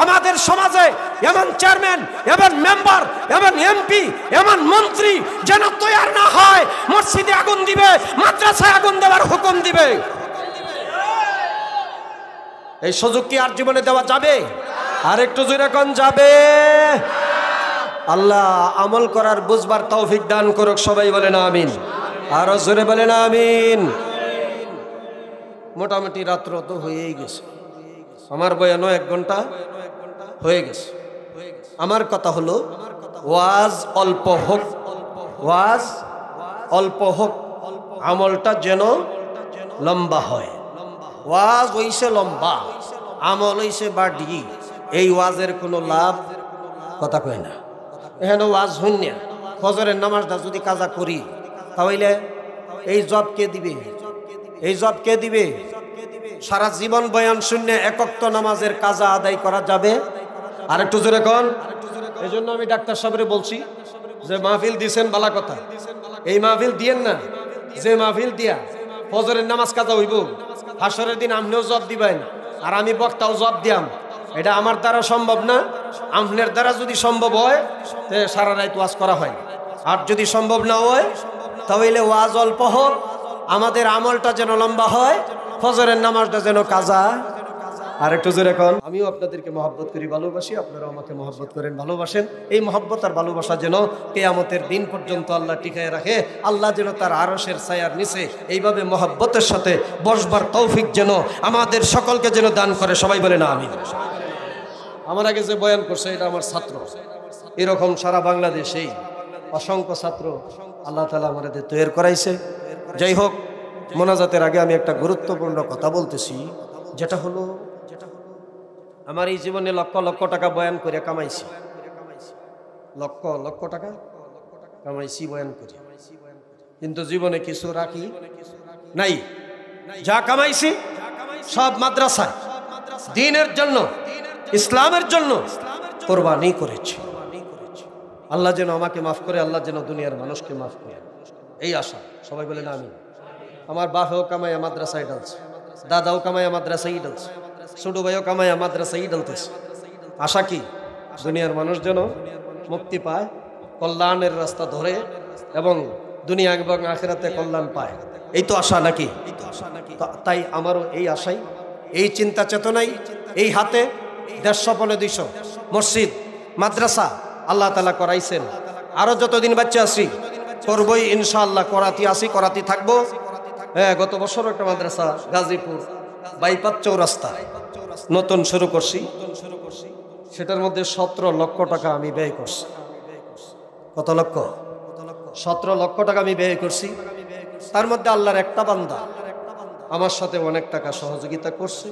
আমাদের সমাজে এমন চেয়ারম্যান, এমন মেম্বার, এমন এমপি, এমন মন্ত্রী যেন তৈরি না হয় মসজিদে আগুন দিবে, মাদ্রাসায় আগুন দেওয়ার হুকুম দিবে। এই সুযোগ কি আর জীবনে দেওয়া যাবে? আর একটু জোরে কোন যাবে? আল্লাহ আমল করার বুঝবার তৌফিক দান করুক। সবাই বলেন আমিন। আরো জোরে বলেন আমিন। মোটামুটি রাত্র তো হয়েই গেছে, আমার বয়ানও 1 ঘন্টা হয়ে গেছে। আমার কথা হলো, ওয়াজ অল্প হোক, ওয়াজ অল্প হোক, আমলটা যেন লম্বা হয়। ওয়াজ হইছে লম্বা, আমল হইছে বাড়ি। এই ওয়াজের কোনো লাভ কথা কয় না। এখানে ওয়াজ হইন না, ফজরের নামাজটা যদি কাজা করি তাহলে এই জব কে দিবে? এই জব কে দিবে? সারা জীবন বয়ান শূন্য একক নামাজের কাজা আদায় করা যাবে? আর একটু জোরে কোন। এই জন্য আমি ডাক্তার সাহেবরে বলছি যে মাহফিল দিছেন বালা কথা, এই মাহফিল দিয়েন না। যে মাহফিল দিয়া ফজরের নামাজ কাজা হইব, হাসরের দিন আপনিও জব দিবেন আর আমি বক্তাও জব দিয়াম, এটা আমার দ্বারা সম্ভব না। আপনার দ্বারা যদি সম্ভব হয় সারা রাত ওয়াজ করা হয়, আর যদি সম্ভব না হয় তাহলে ওয়াজ অল্প হোক, আমাদের আমলটা যেন লম্বা হয়, ফজরের নামাজটা যেন কাজা। আর একটু জোরে কোন। আমিও আপনাদেরকে মহব্বত করি, ভালোবাসি, আপনারাও আমাকে মহব্বত করেন, ভালোবাসেন। এই মহব্বত আর ভালোবাসা যেন কিয়ামতের দিন পর্যন্ত আল্লাহ টিকায় রাখে। আল্লাহ যেন তার আরশের ছায়ার নিচে এইভাবে মহব্বতের সাথে বসবার তৌফিক যেন আমাদের সকলকে যেন দান করে। সবাই বলে না আমিন। আমার আগে যে বয়ান করছে এটা আমার ছাত্র, এরকম সারা বাংলাদেশেই অসংখ্য ছাত্র আল্লাহ তাআলা আমাদের তৈরি করাইছে। যাই হোক, মোনাজাতের আগে আমি একটা গুরুত্বপূর্ণ কথা বলতেছি, যেটা হলো আমার এই জীবনে লক্ষ লক্ষ টাকা বয়ান করে কামাইছি, লক্ষ লক্ষ টাকা কামাইছি বয়ান করে, কিন্তু জীবনে কিছু রাখি নাই। যা কামাইছি সব মাদ্রাসায় দ্বীনের জন্য, ইসলামের জন্য কোরবানি করেছি। আল্লাহ যেন আমাকে মাফ করে, আল্লাহ যেন দুনিয়ার মানুষকে মাফ করে, এই আশা। সবাই বলে না আমিন। আমার বাপেও কামাইয়া মাদ্রাসায় ডালছে, দাদাও কামাইয়া মাদ্রাসায় ডালছে, ছোট ভাইও কামাইয়া মাদ্রাসায় ডালতেছে। আশা কি? দুনিয়ার মানুষ যেন মুক্তি পায়, কল্যাণের রাস্তা ধরে এবং দুনিয়া এবং আখিরাতে কল্যাণ পায়, এই তো আশা নাকি? তাই আমারও এই আশাই, এই চিন্তা চেতনাই, এই হাতে 150-200 মসজিদ মাদ্রাসা আল্লাহ তাআলা করাইছেন। আরো যতদিন বাচ্চা আছি করবই ইনশাআল্লাহ। করাতি আসি, করাতি থাকবো। হ্যাঁ, গত বছর একটা মাদ্রাসা গাজীপুর বাইপাস চৌরাস্তা নতুন শুরু করছি, সেটার মধ্যে 17 লক্ষ টাকা আমি ব্যয় করছি। কত লক্ষ? 17 লক্ষ টাকা আমি ব্যয় করছি। তার মধ্যে আল্লাহর একটা বান্দা আমার সাথে অনেক টাকা সহযোগিতা করছে।